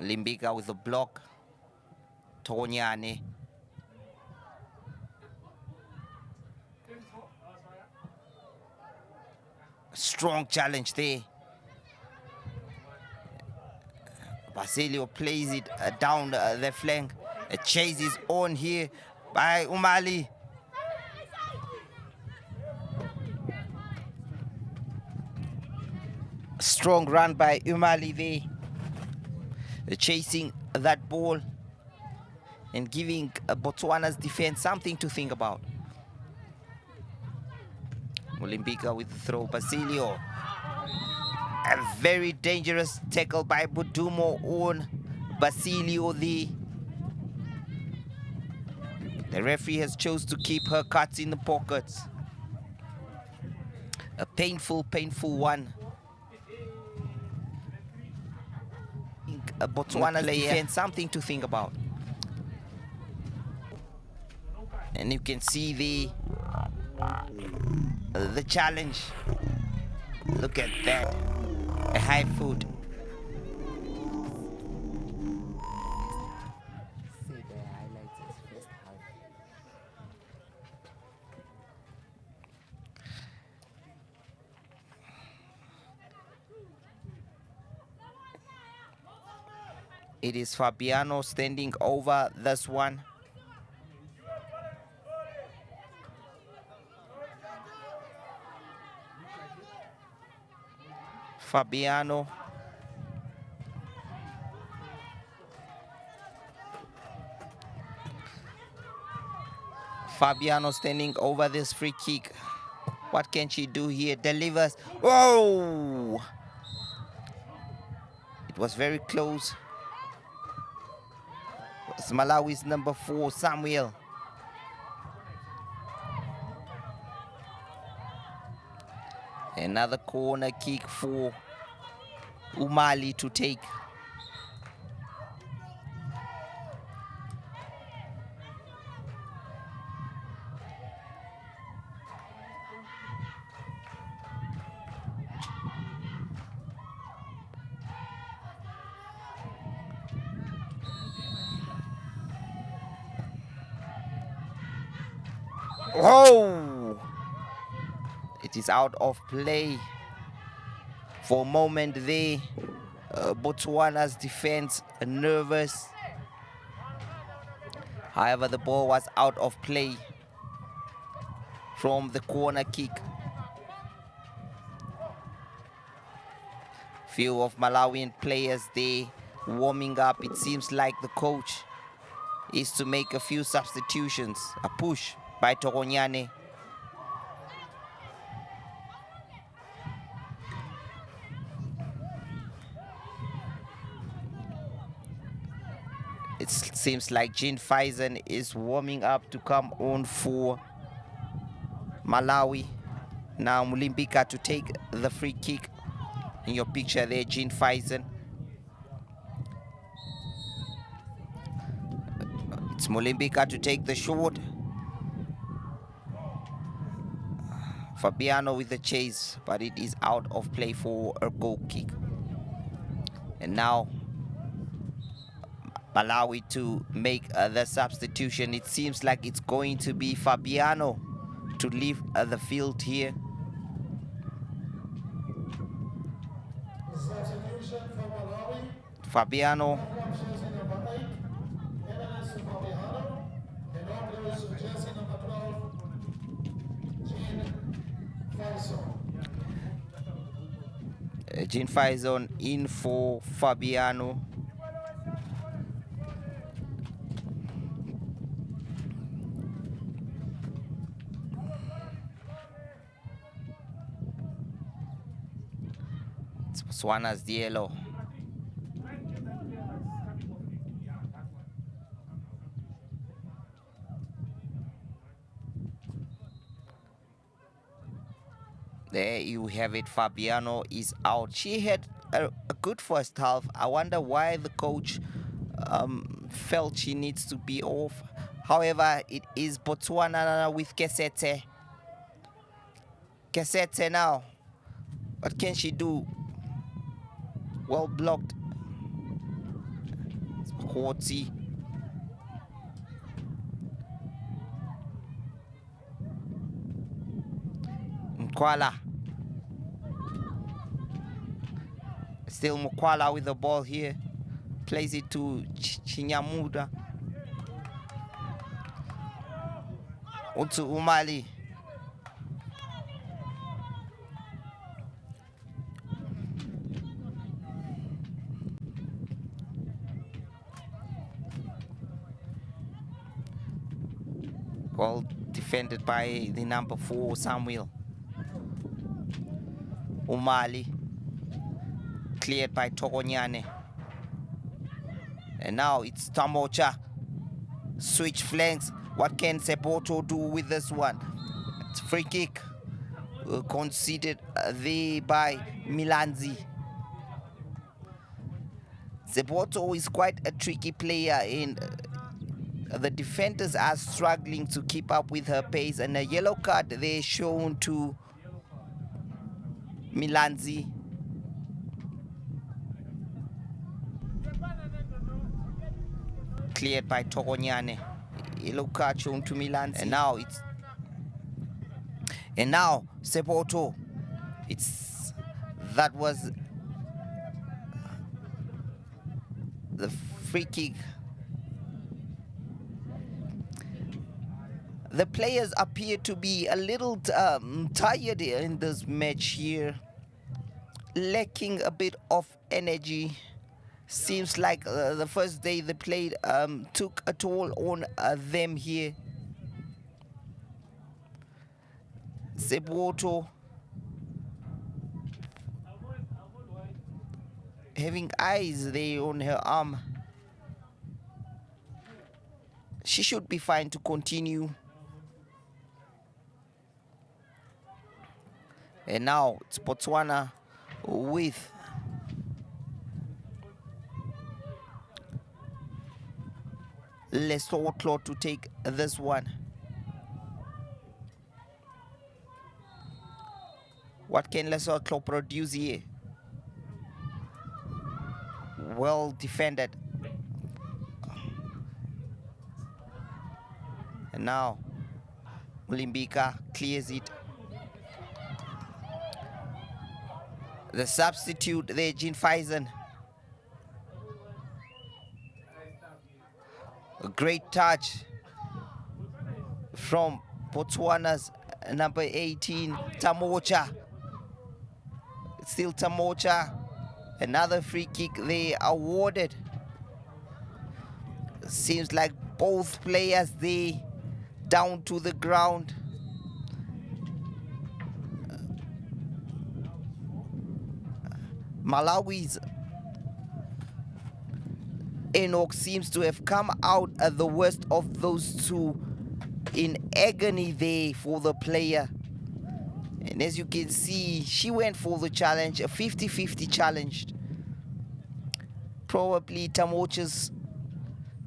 Limbiga with the block. Tonyane. Strong challenge there. Basilio plays it down the flank. A chase is on here by Umali. Strong run by Umali there. Chasing that ball and giving Botswana's defense something to think about. Olimbika with the throw. Basilio. A very dangerous tackle by Budumo on Basilio there. The referee has chose to keep her cards in the pockets. A painful one. Botswana's defense, something to think about. And you can see the challenge. Look at that. A high foot. It is Fabiano standing over this one. Fabiano. Fabiano standing over this free kick. What can she do here? Delivers. Oh! It was very close. It's Malawi's number 4, Samuel. Another corner kick for Umali to take. Oh! It is out of play. For a moment there, Botswana's defense nervous. However, the ball was out of play from the corner kick. Few of Malawian players there warming up. It seems like the coach is to make a few substitutions. A push by Toronyane. It seems like Jean Faison is warming up to come on for Malawi. Now Mulimbika to take the free kick. In your picture there, Jean Faison. It's Mulimbika to take the shot. Fabiano with the chase, but it is out of play for a goal kick. And now Malawi to make the substitution. It seems like it's going to be Fabiano to leave the field here. Substitution for Malawi. Fabiano. Jersey number 8, Eminence Fabiano. And on goes jersey number 12, Jean Faison. Jean Faison in for Fabiano. Botswana's yellow. There you have it. Fabiano is out. She had a good first half. I wonder why the coach felt she needs to be off. However, it is Botswana with Kesete. Kesete now. What can she do? Well blocked. Quartzy. Mkwala. Still Mkwala with the ball here. Plays it to Chinyamuda. Onto Umali. Well defended by the number 4, Samuel. Umali. Cleared by Togonyane. And now it's Tamocha. Switch flanks. What can Sepoto do with this one? It's free kick. Conceded there by Milanzi. Sepoto is quite a tricky player, and the defenders are struggling to keep up with her pace. And a yellow card there shown to Milanzi. Cleared by Togonyane. Yellow card shown to Milanzi. And now Sepoto. That was the free kick. The players appear to be a little tired in this match here, lacking a bit of energy. Seems like the first day they played took a toll on them here. Sebuoto having eyes there on her arm. She should be fine to continue. And now it's Botswana with Lesotho to take this one. What can Lesotho produce here? Well defended. And now Mulimbika clears it. The substitute there, Jean Faison. A great touch from Botswana's number 18, Tamocha. Still Tamocha. Another free kick they awarded. Seems like both players they down to the ground. Malawi's Enoch seems to have come out at the worst of those two, in agony there for the player. And as you can see, she went for the challenge, a 50-50 challenge. Probably Tamocha's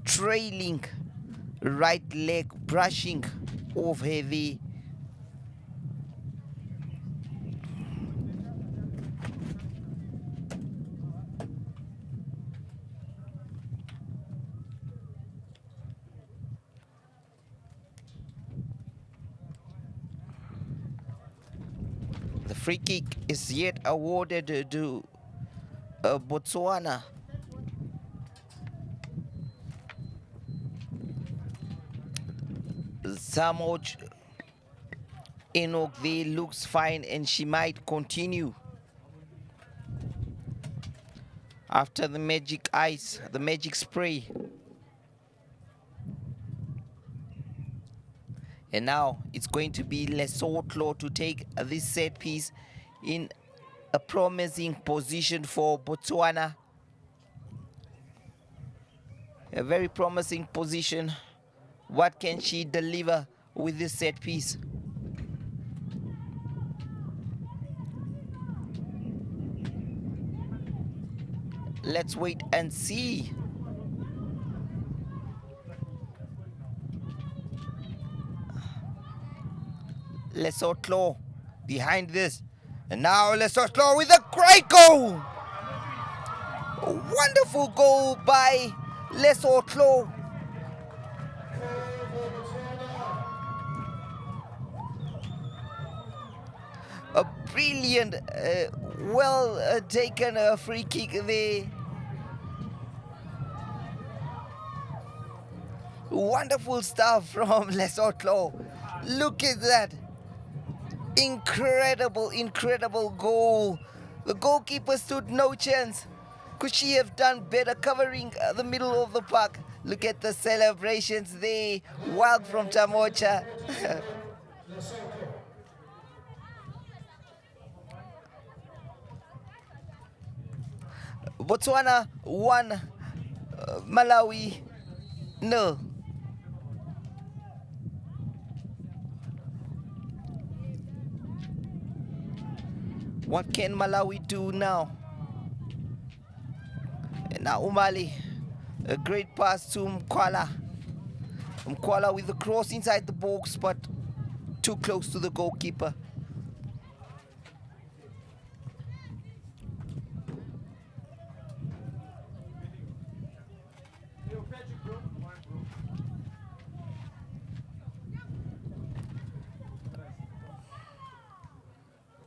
trailing right leg brushing off her there. The free kick is yet awarded to Botswana. Samoch Enoch there looks fine and she might continue. After the magic ice, the magic spray. And now it's going to be Lesotho to take this set piece in a promising position for Botswana. A very promising position. What can she deliver with this set piece? Let's wait and see. Lesotho behind this. And now Lesotho with a great goal. A wonderful goal by Lesotho. A brilliant, well taken free kick there. Wonderful stuff from Lesotho. Look at that. Incredible, incredible goal. The goalkeeper stood no chance. Could she have done better covering the middle of the park? Look at the celebrations there. Wild from Tamocha. Botswana 1, Malawi 0. What can Malawi do now? And now Umali, a great pass to Mkwala. Mkwala with the cross inside the box, but too close to the goalkeeper.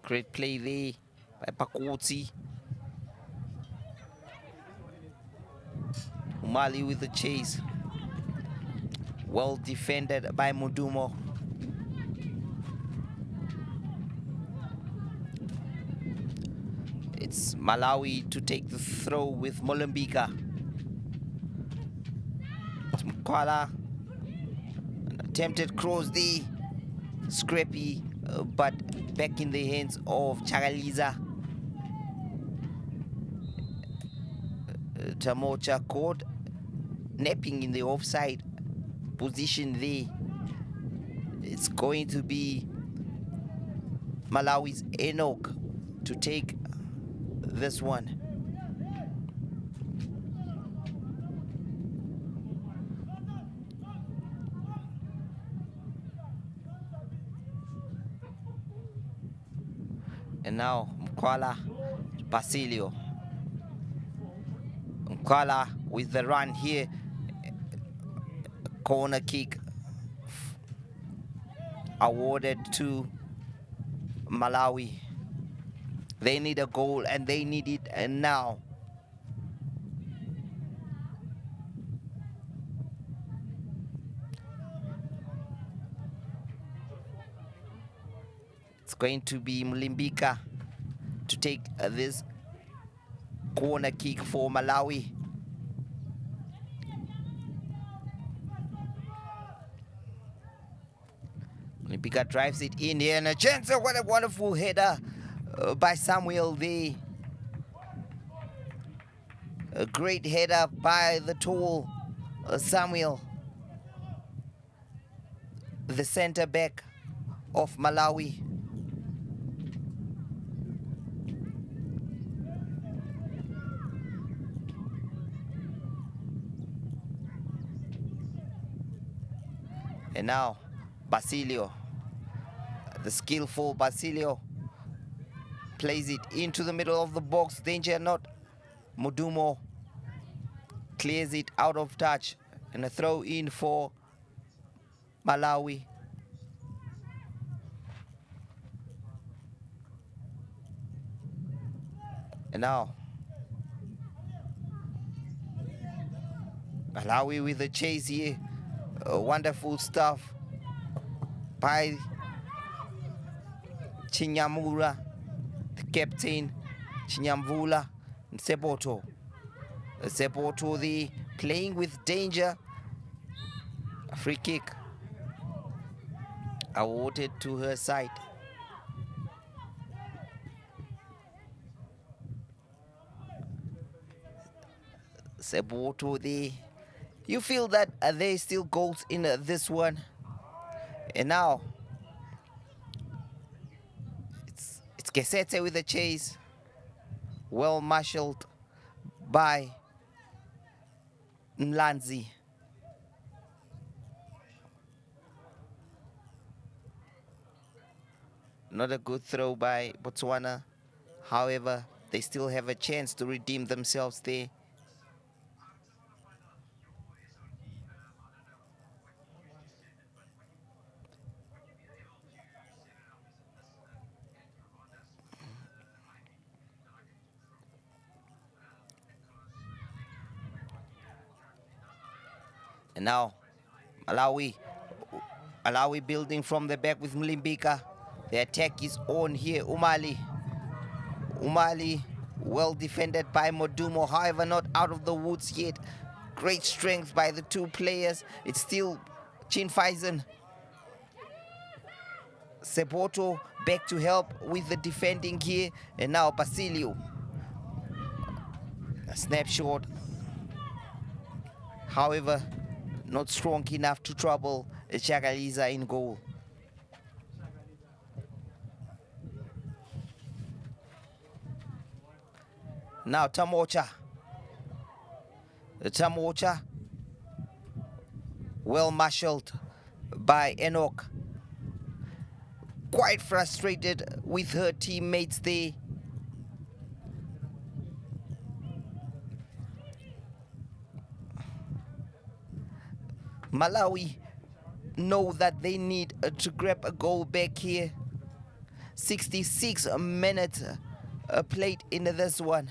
Great play there by Pakoti. Umali with the chase. Well defended by Mudumo. It's Malawi to take the throw with Molambika. It's Mkwala. An attempted cross there. Scrappy but back in the hands of Chagaliza. Tamocha caught napping in the offside position there. It's going to be Malawi's Enoch to take this one. And now Mkwala, Basilio. Mkwala with the run here. Corner kick awarded to Malawi. They need a goal and they need it now. It's going to be Mlimbika to take this corner kick for Malawi. Mlimbika drives it in here and a chance. What a wonderful header by Samuel there. A great header by the tall Samuel, the center back of Malawi. And now Basilio, the skillful Basilio, plays it into the middle of the box. Danger not. Modumo clears it out of touch, and a throw in for Malawi. And now Malawi with the chase here. Wonderful stuff by Chinyamura, the captain, Chinyamvula, and Seboto. Seboto, the playing with danger. A free kick awarded to her side. Seboto, the you feel that there's still goals in this one. And now it's Kesete with the chase, well marshaled by Mlanzi. Not a good throw by Botswana. However, they still have a chance to redeem themselves there. And now Malawi building from the back with Mlimbika. The attack is on here. Umali well defended by Modumo, however not out of the woods yet. Great strength by the two players. It's still Chinfaisen. Seboto back to help with the defending here. And now Basilio. A snapshot. However, not strong enough to trouble Chagaliza in goal. Now Tamocha. Tamocha, well marshaled by Enoch. Quite frustrated with her teammates there. Malawi know that they need to grab a goal back here. 66 minutes played into this one.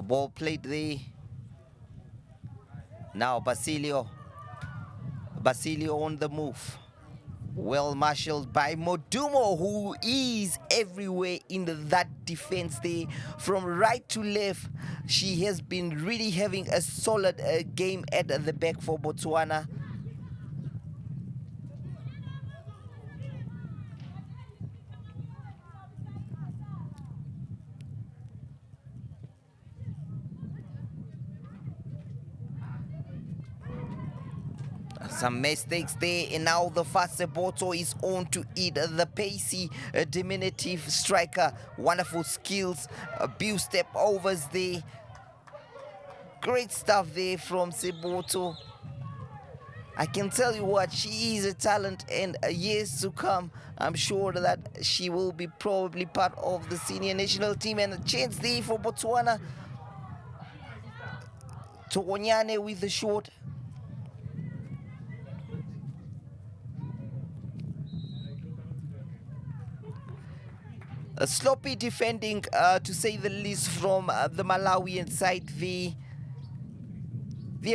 Ball played there. Now Basilio on the move. Well marshaled by Modumo, who is everywhere in that defense there. From right to left, she has been really having a solid game at the back for Botswana. Some mistakes there, and now the fast Seboto is on to it. The pacey, diminutive striker, wonderful skills, a few step overs there. Great stuff there from Seboto. I can tell you what, she is a talent, and years to come, I'm sure that she will be probably part of the senior national team. And a chance there for Botswana. Tonyane with the shot. A sloppy defending, to say the least, from the Malawian side. They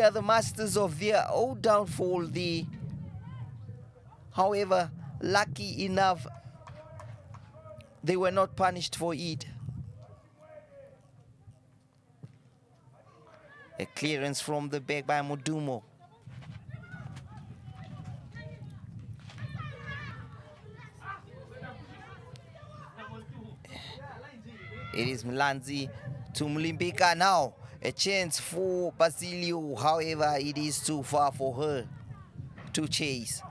are the masters of their own downfall. However, lucky enough, they were not punished for it. A clearance from the back by Modumo. It is Mlanzi to Mlimbika now. A chance for Basilio. However, it is too far for her to chase.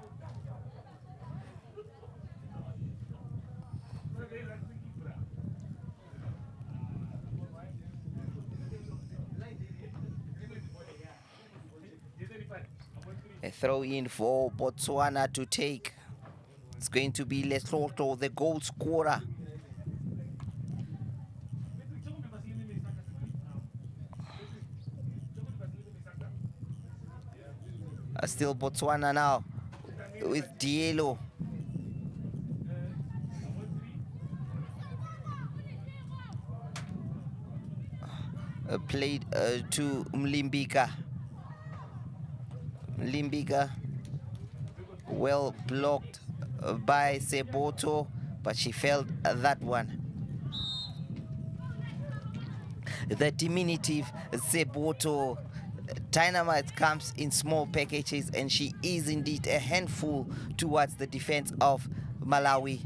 A throw in for Botswana to take. It's going to be Lesotho, the goal scorer. Still Botswana now with Dielo. Played to Mlimbika. Mlimbika, well blocked by Seboto, but she felt that one. The diminutive Seboto. Dynamite comes in small packages, and she is indeed a handful towards the defense of Malawi.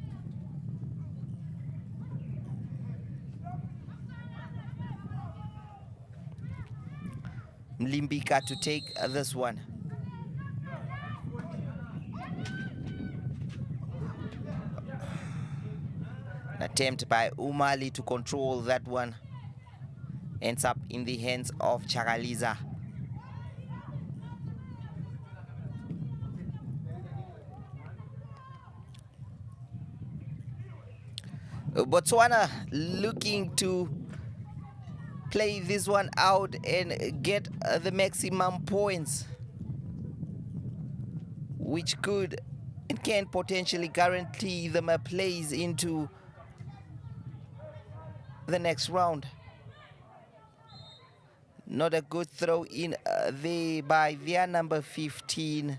Mlimbika to take this one. An attempt by Umali to control that one. Ends up in the hands of Chakaliza. Botswana looking to play this one out and get the maximum points, which could and can potentially guarantee them a place into the next round. Not a good throw in there by their number 15.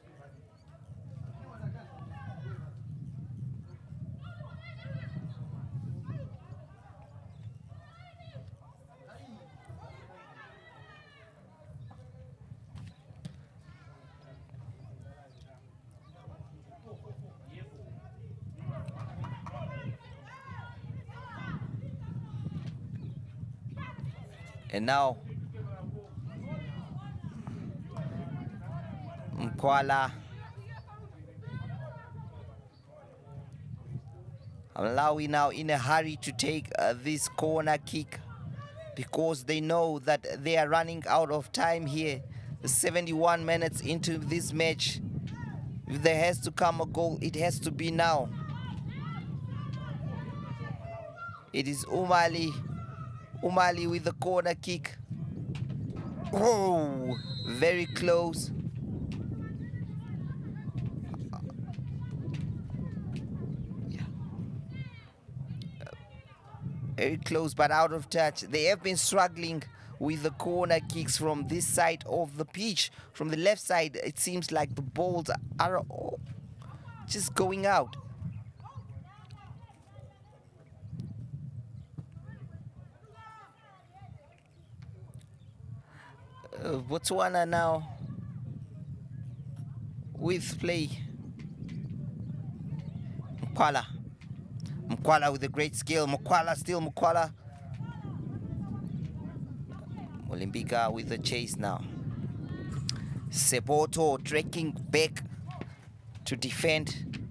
And now Mkwala. Malawi now in a hurry to take this corner kick, because they know that they are running out of time here. 71 minutes into this match. If there has to come a goal, it has to be now. It is Umali with the corner kick. Oh, very close. Very close, but out of touch. They have been struggling with the corner kicks from this side of the pitch. From the left side, it seems like the balls are just going out. Botswana now with play. Mkwala with a great skill. Still Mkwala. Molimbika with the chase now. Seboto trekking back to defend,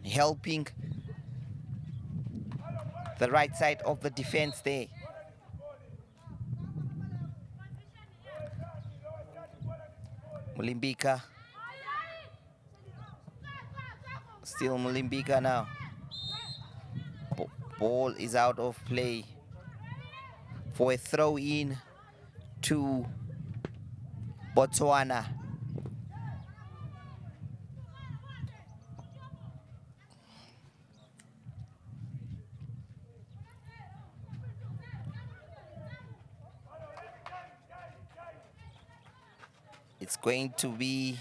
helping the right side of the defense there. Molimbika. Still Molimbika now. Ball is out of play for a throw in to Botswana. It's going to be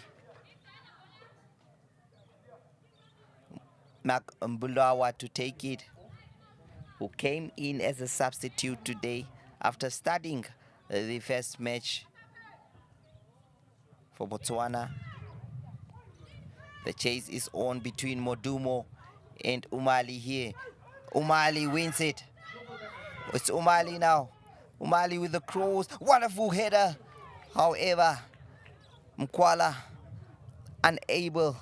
Mark Mbulawa to take it, who came in as a substitute today after starting the first match for Botswana. The chase is on between Modumo and Umali here. Umali wins it. It's Umali now. Umali with the cross. Wonderful header. However, Mkwala unable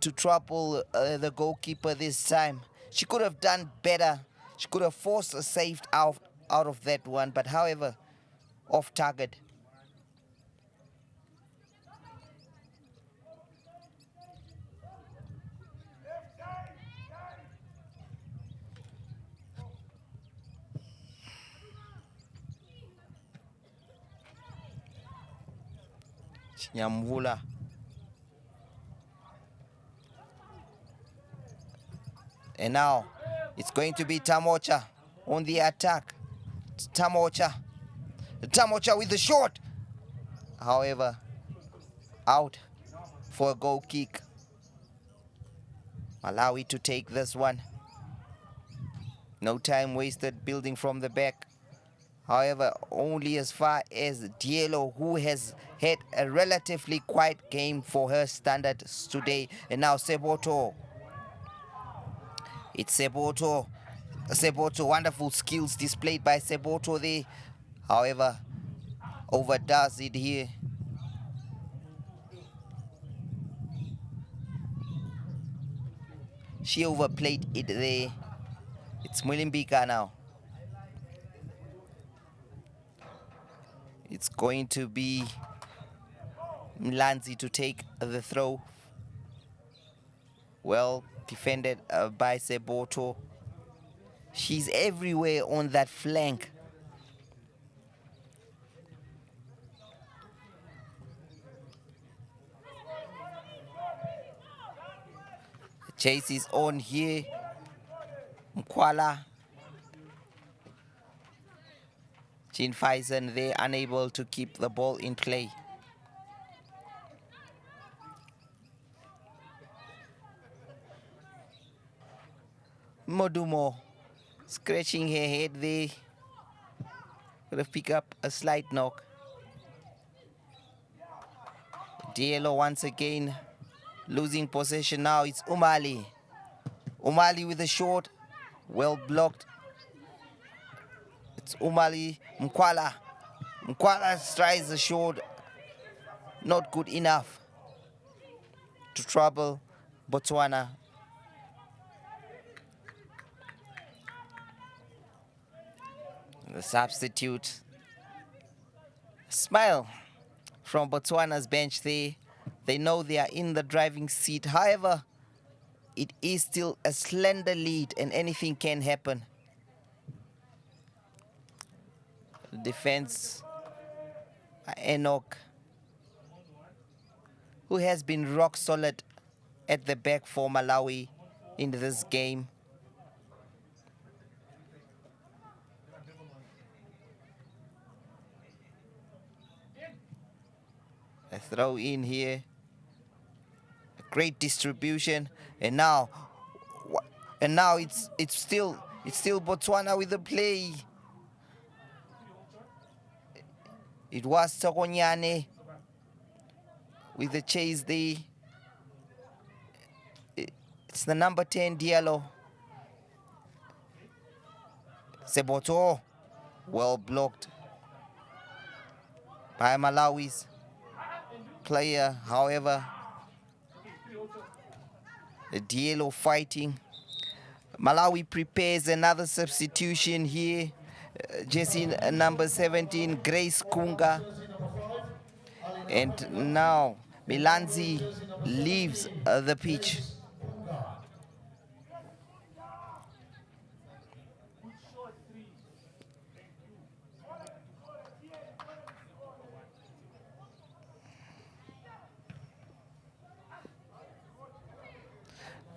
to trouble the goalkeeper this time. She could have done better. She could have forced a save out of that one, but however, off target. Nyamvula. And now it's going to be Tamocha on the attack. Tamocha with the shot. However, out for a goal kick. Malawi to take this one. No time wasted building from the back. However, only as far as Diallo, who has had a relatively quiet game for her standards today. And now Seboto. It's Seboto. Wonderful skills displayed by Seboto there. However, overdoes it here. She overplayed it there. It's Mulimbika now. It's going to be Mlanzi to take the throw. Well defended by Seboto. She's everywhere on that flank. The chase is on here. Mkwala. Jean Faison, they're unable to keep the ball in play. Modumo scratching her head there. Gonna pick up a slight knock. Diallo once again losing possession now. It's Umali. Umali with a shot. Well blocked. It's Umali. Mkwala. Mkwala tries the shot. Not good enough to trouble Botswana. The substitute. Smile from Botswana's bench there. They know they are in the driving seat. However, it is still a slender lead and anything can happen. Defense by Enoch, who has been rock solid at the back for Malawi in this game. A throw in here. A Great distribution, and now, it's still Botswana with the play. It was Tokonyane with the chase there. It's the number 10 Diallo. Seboto, well blocked by Malawi's player. However, the Diallo fighting. Malawi prepares another substitution here. Jersey number 17, Grace Kunga. And now Milanzi leaves the pitch.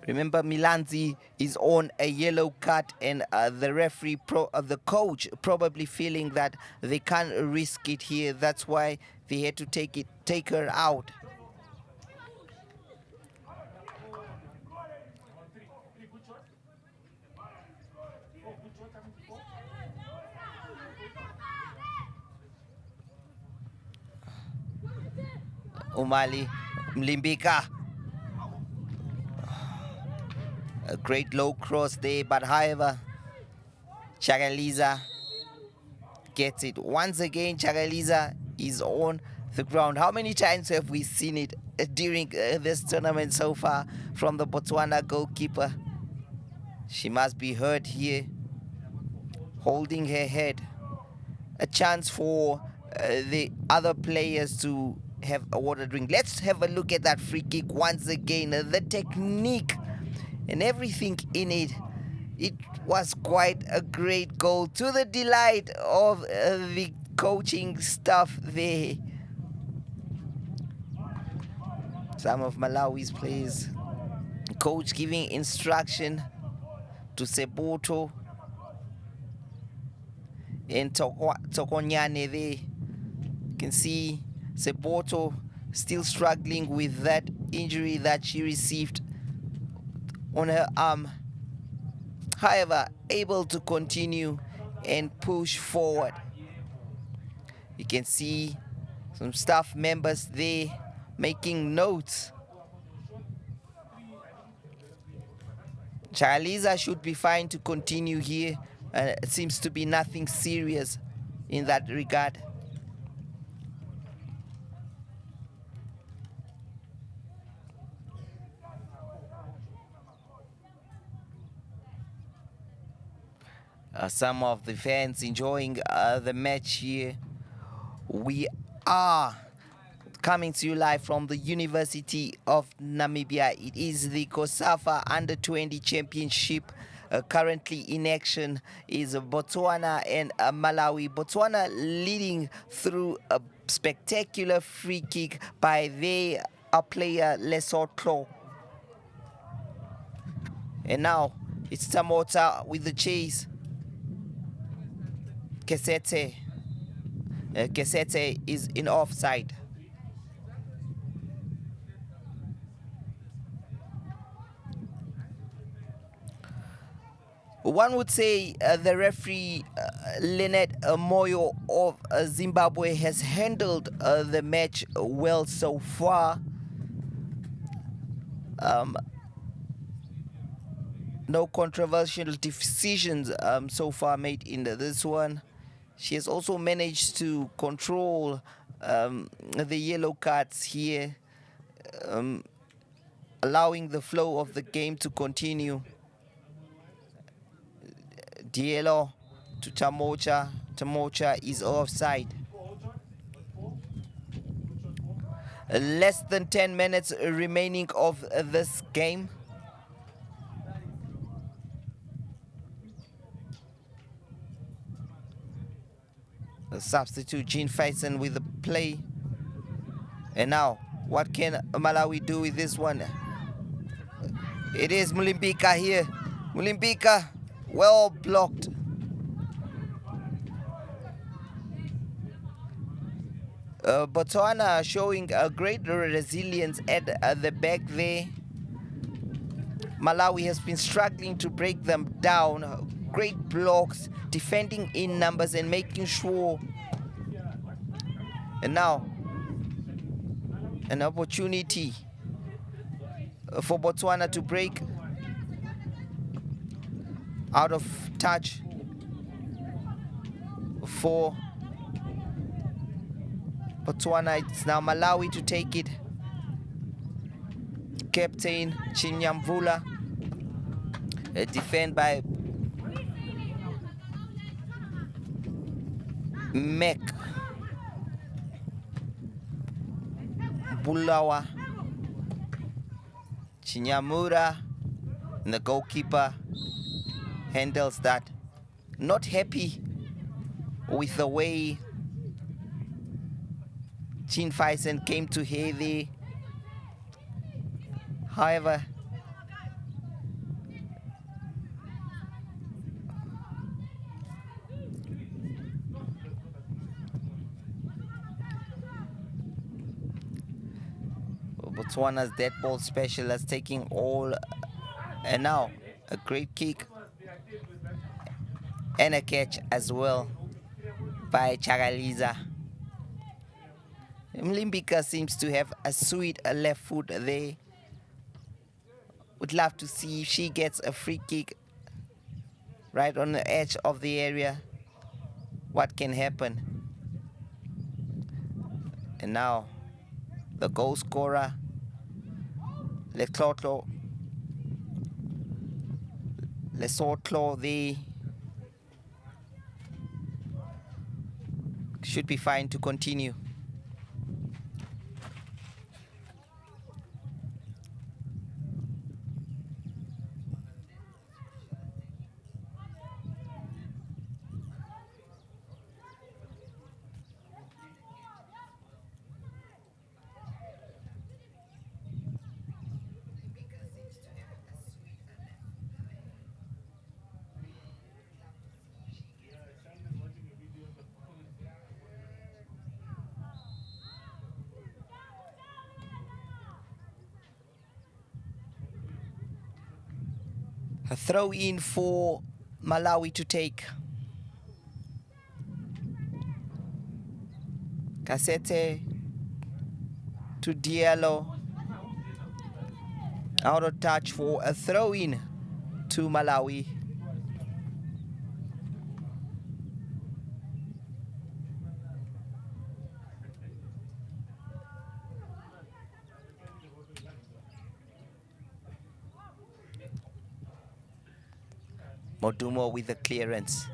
Remember, Milanzi is on a yellow card, and the referee, the coach, probably feeling that they can't risk it here. That's why they had to take her out. Umali Mlimbika. A great low cross there, but however, Chagaliza gets it. Once again, Chagaliza is on the ground. How many times have we seen it during this tournament so far from the Botswana goalkeeper? She must be hurt here, holding her head. A chance for the other players to have a water drink. Let's have a look at that free kick once again. The technique and everything in it. It was quite a great goal, to the delight of the coaching staff there. Some of Malawi's players. Coach giving instruction to Seboto and Tokonyane there. You can see Seboto still struggling with that injury that she received on her arm. However, able to continue and push forward. You can see some staff members there making notes. Chaliza should be fine to continue here. It seems to be nothing serious in that regard. Some of the fans enjoying the match here. We are coming to you live from the University of Namibia. It is the COSAFA Under-20 Championship. Currently in action is Botswana and Malawi. Botswana leading through a spectacular free kick by their player Lesotho. And now it's Tamota with the chase. Kesete. Kesete is in offside. One would say the referee Lynette Moyo of Zimbabwe has handled the match well so far. No controversial decisions so far made in this one. She has also managed to control the yellow cards here, allowing the flow of the game to continue. Diallo to Tamocha. Tamocha is offside. Less than 10 minutes remaining of this game. The substitute Jean Faison with the play. And now, what can Malawi do with this one? It is Mulimbika here. Mulimbika, well blocked. Botswana showing a great resilience at the back there. Malawi has been struggling to break them down. Great blocks, defending in numbers and making sure. And now, an opportunity for Botswana to break out of touch for Botswana. It's now Malawi to take it. Captain Chinyamvula, defend by Mek Bulawa. Chinyamura, the goalkeeper, handles that. Not happy with the way Chin Faisen came to here there. However, Botswana's dead ball specialist taking all, and now a great kick and a catch as well by Chagaliza. Mlimbika seems to have a sweet left foot there. Would love to see if she gets a free kick right on the edge of the area. What can happen? And now the goal scorer, Lesotho, they should be fine to continue. A throw in for Malawi to take. Kasete to Diallo. Out of touch for a throw in to Malawi. Modumo with the clearance.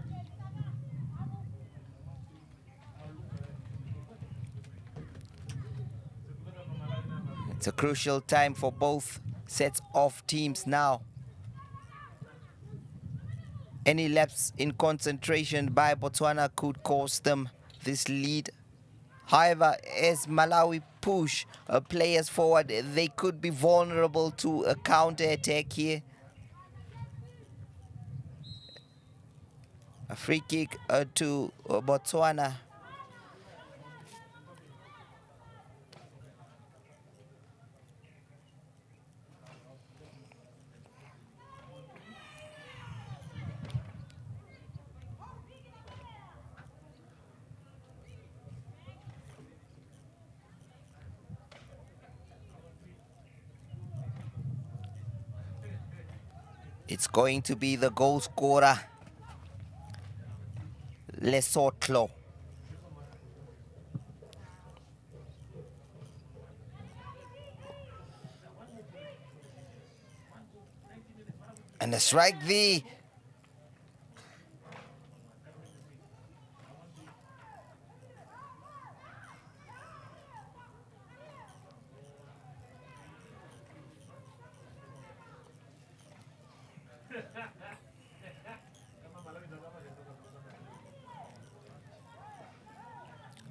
It's a crucial time for both sets of teams now. Any lapse in concentration by Botswana could cost them this lead. However, as Malawi push players forward, they could be vulnerable to a counter-attack here. A free kick to Botswana. It's going to be the goal scorer, Lesotho. And a strike there.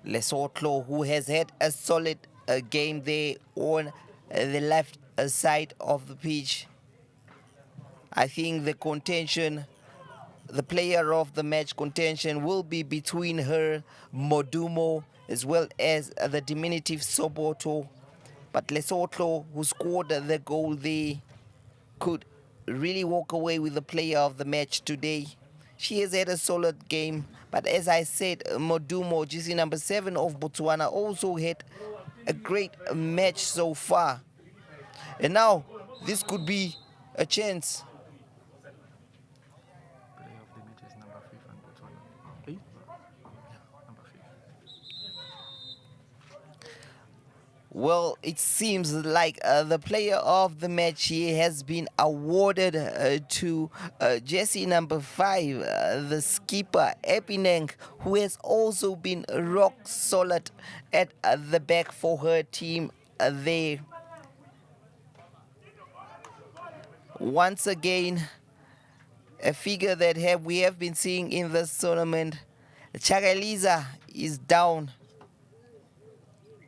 Lesotho, who has had a solid game there on the left side of the pitch. I think the contention, the player of the match contention will be between her, Modumo, as well as the diminutive Soboto. But Lesotho, who scored the goal there, could really walk away with the player of the match today. She has had a solid game, but as I said, Modumo, GC number 7 of Botswana, also had a great match so far. And now, this could be a chance. Player of the match is number 5 and Botswana. Eh? Yeah, number 5. Well, it seems like the player of the match here has been awarded to Jesse number 5, the skipper Epineng, who has also been rock solid at the back for her team there. Once again, a figure that we have been seeing in this tournament. Chagaliza is down.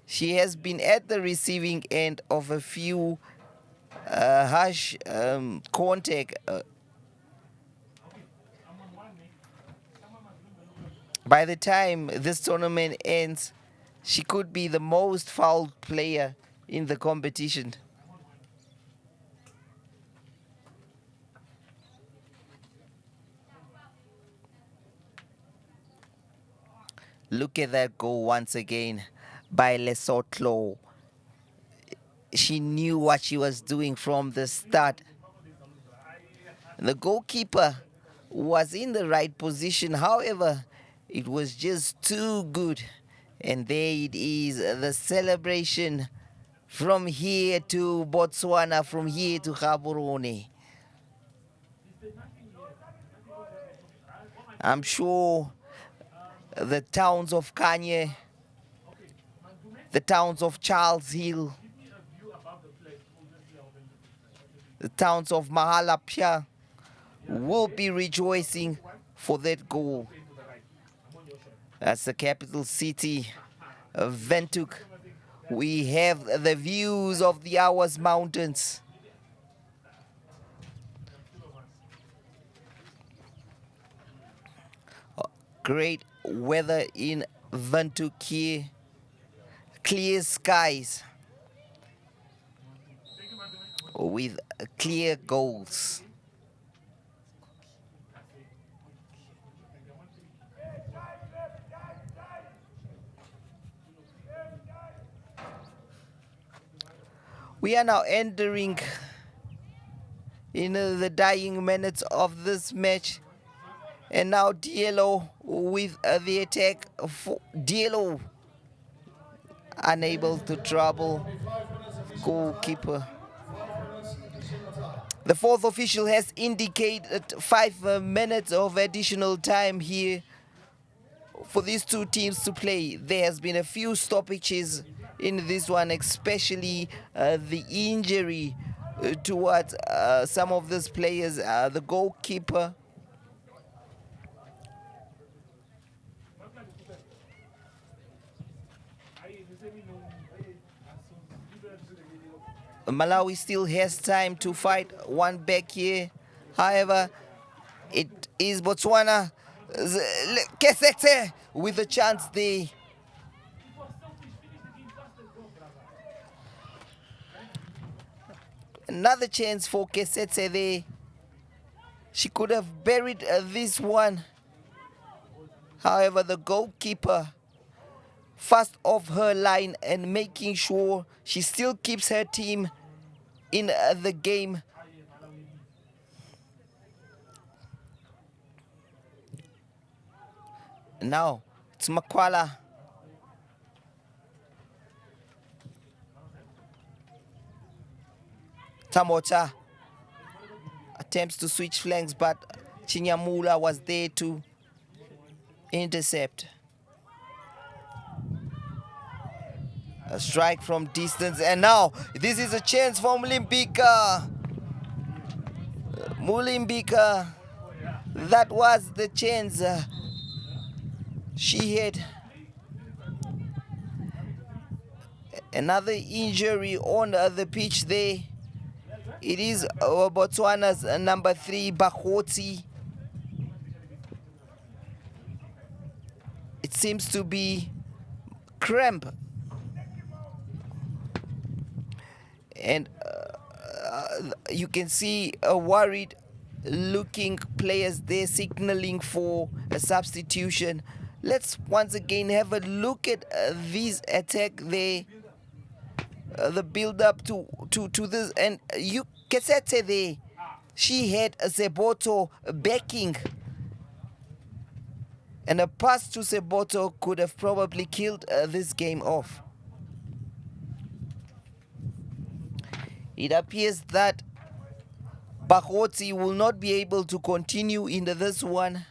She has been at the receiving end of a few harsh contact. By the time this tournament ends, she could be the most fouled player in the competition. Look at that goal once again by Lesotho. She knew what she was doing from the start. The goalkeeper was in the right position. However, it was just too good. And there it is, the celebration from here to Botswana, from here to Gaborone. I'm sure the towns of Kanye, the towns of Charles Hill, the towns of Mahalapya will be rejoicing for that goal. That's the capital city of Windhoek. We have the views of the Awas Mountains. Great weather in Windhoek here. Clear skies with clear goals. We are now entering in the dying minutes of this match. And now Diallo with the attack. Diallo unable to trouble goalkeeper. The fourth official has indicated 5 minutes of additional time here for these two teams to play. There has been a few stoppages in this one, especially the injury towards some of these players. The goalkeeper, Malawi still has time to fight one back here. However, it is Botswana. Kesete with a chance there. Another chance for Kesete there. She could have buried this one. However, the goalkeeper fast off her line and making sure she still keeps her team in the game. Now it's Makwala. Tamota attempts to switch flanks, but Chinyamula was there to intercept. A strike from distance, and now this is a chance for Mulimbika. Mulimbika, that was the chance she had. Another injury on the pitch there. It is Botswana's number 3, Bakoti. It seems to be cramp. And you can see a worried looking players there signaling for a substitution. Let's once again have a look at this attack there. The build up to this, and you Kesete there, she had a Seboto backing, and a pass to Seboto could have probably killed this game off. It appears that Bakotsi will not be able to continue into this one.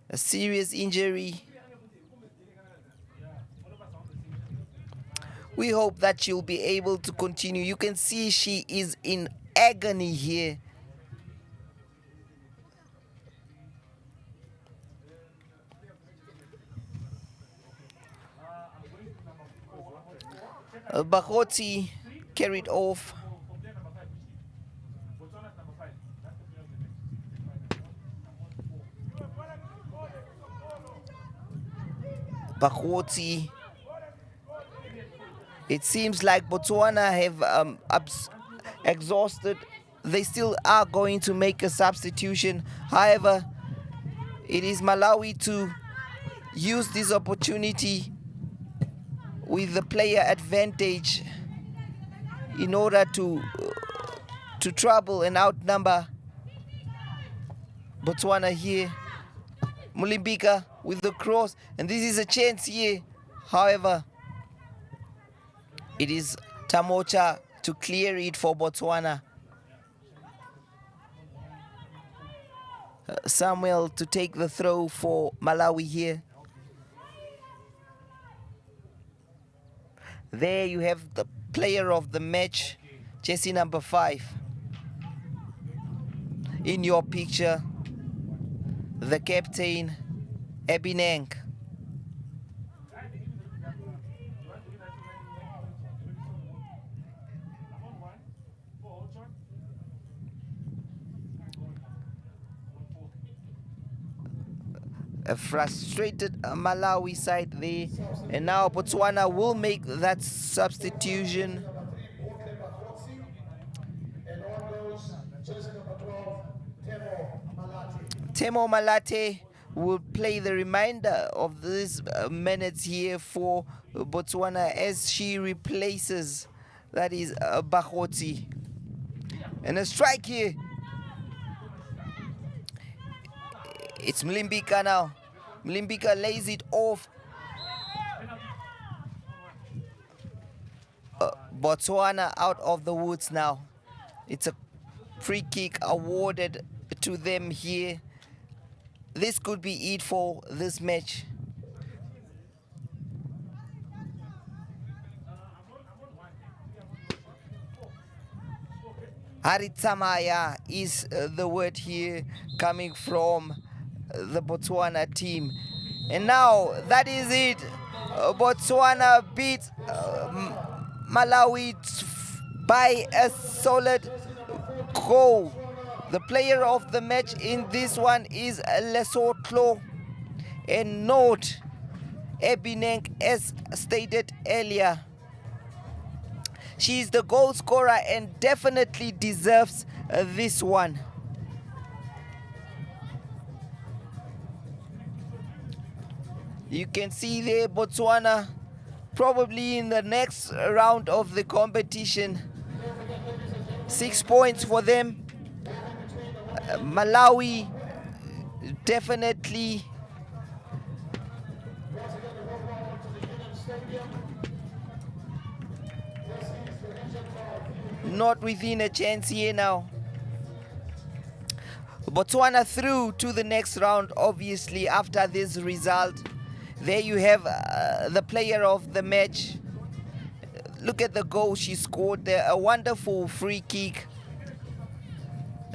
A serious injury. We hope that she'll be able to continue. You can see she is in agony here. Bakotsi carried off. Bakotsi. It seems like Botswana have exhausted. They still are going to make a substitution. However, it is Malawi to use this opportunity with the player advantage in order to trouble and outnumber Botswana here. Mulimbika with the cross, and this is a chance here. However, it is Tamocha to clear it for Botswana. Samuel to take the throw for Malawi here. There you have the player of the match, jersey number 5. In your picture, the captain, Ebineng. A frustrated Malawi side there, and now Botswana will make that substitution. Temo Malate will play the remainder of these minutes here for Botswana as she replaces, that is Bakotsi. And a strike here. It's Mlimbika now. Mlimbika lays it off. Botswana out of the woods now. It's a free kick awarded to them here. This could be it for this match. Haritsamaya is the word here coming from the Botswana team. And now that is it. Botswana beat Malawi by a solid goal. The player of the match in this one is Lesotho. And note, Ebineng, as stated earlier, she is the goal scorer and definitely deserves this one. You can see there Botswana probably in the next round of the competition. 6 points for them. Malawi definitely not within a chance here now. Botswana through to the next round, obviously, after this result. There you have the player of the match. Look at the goal she scored there. A wonderful free kick.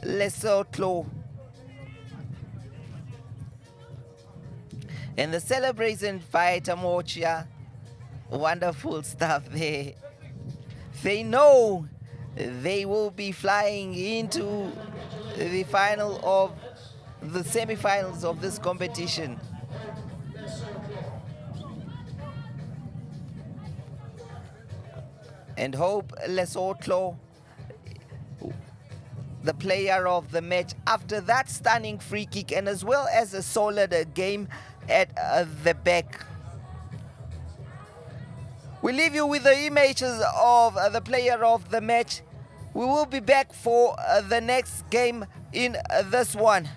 Lesotho. And the celebration by Tamocha. Wonderful stuff there. They know they will be flying into the final of the semi-finals of this competition. And Hope Lesotho, the player of the match, after that stunning free kick and as well as a solid game at the back. We leave you with the images of the player of the match. We will be back for the next game in this one.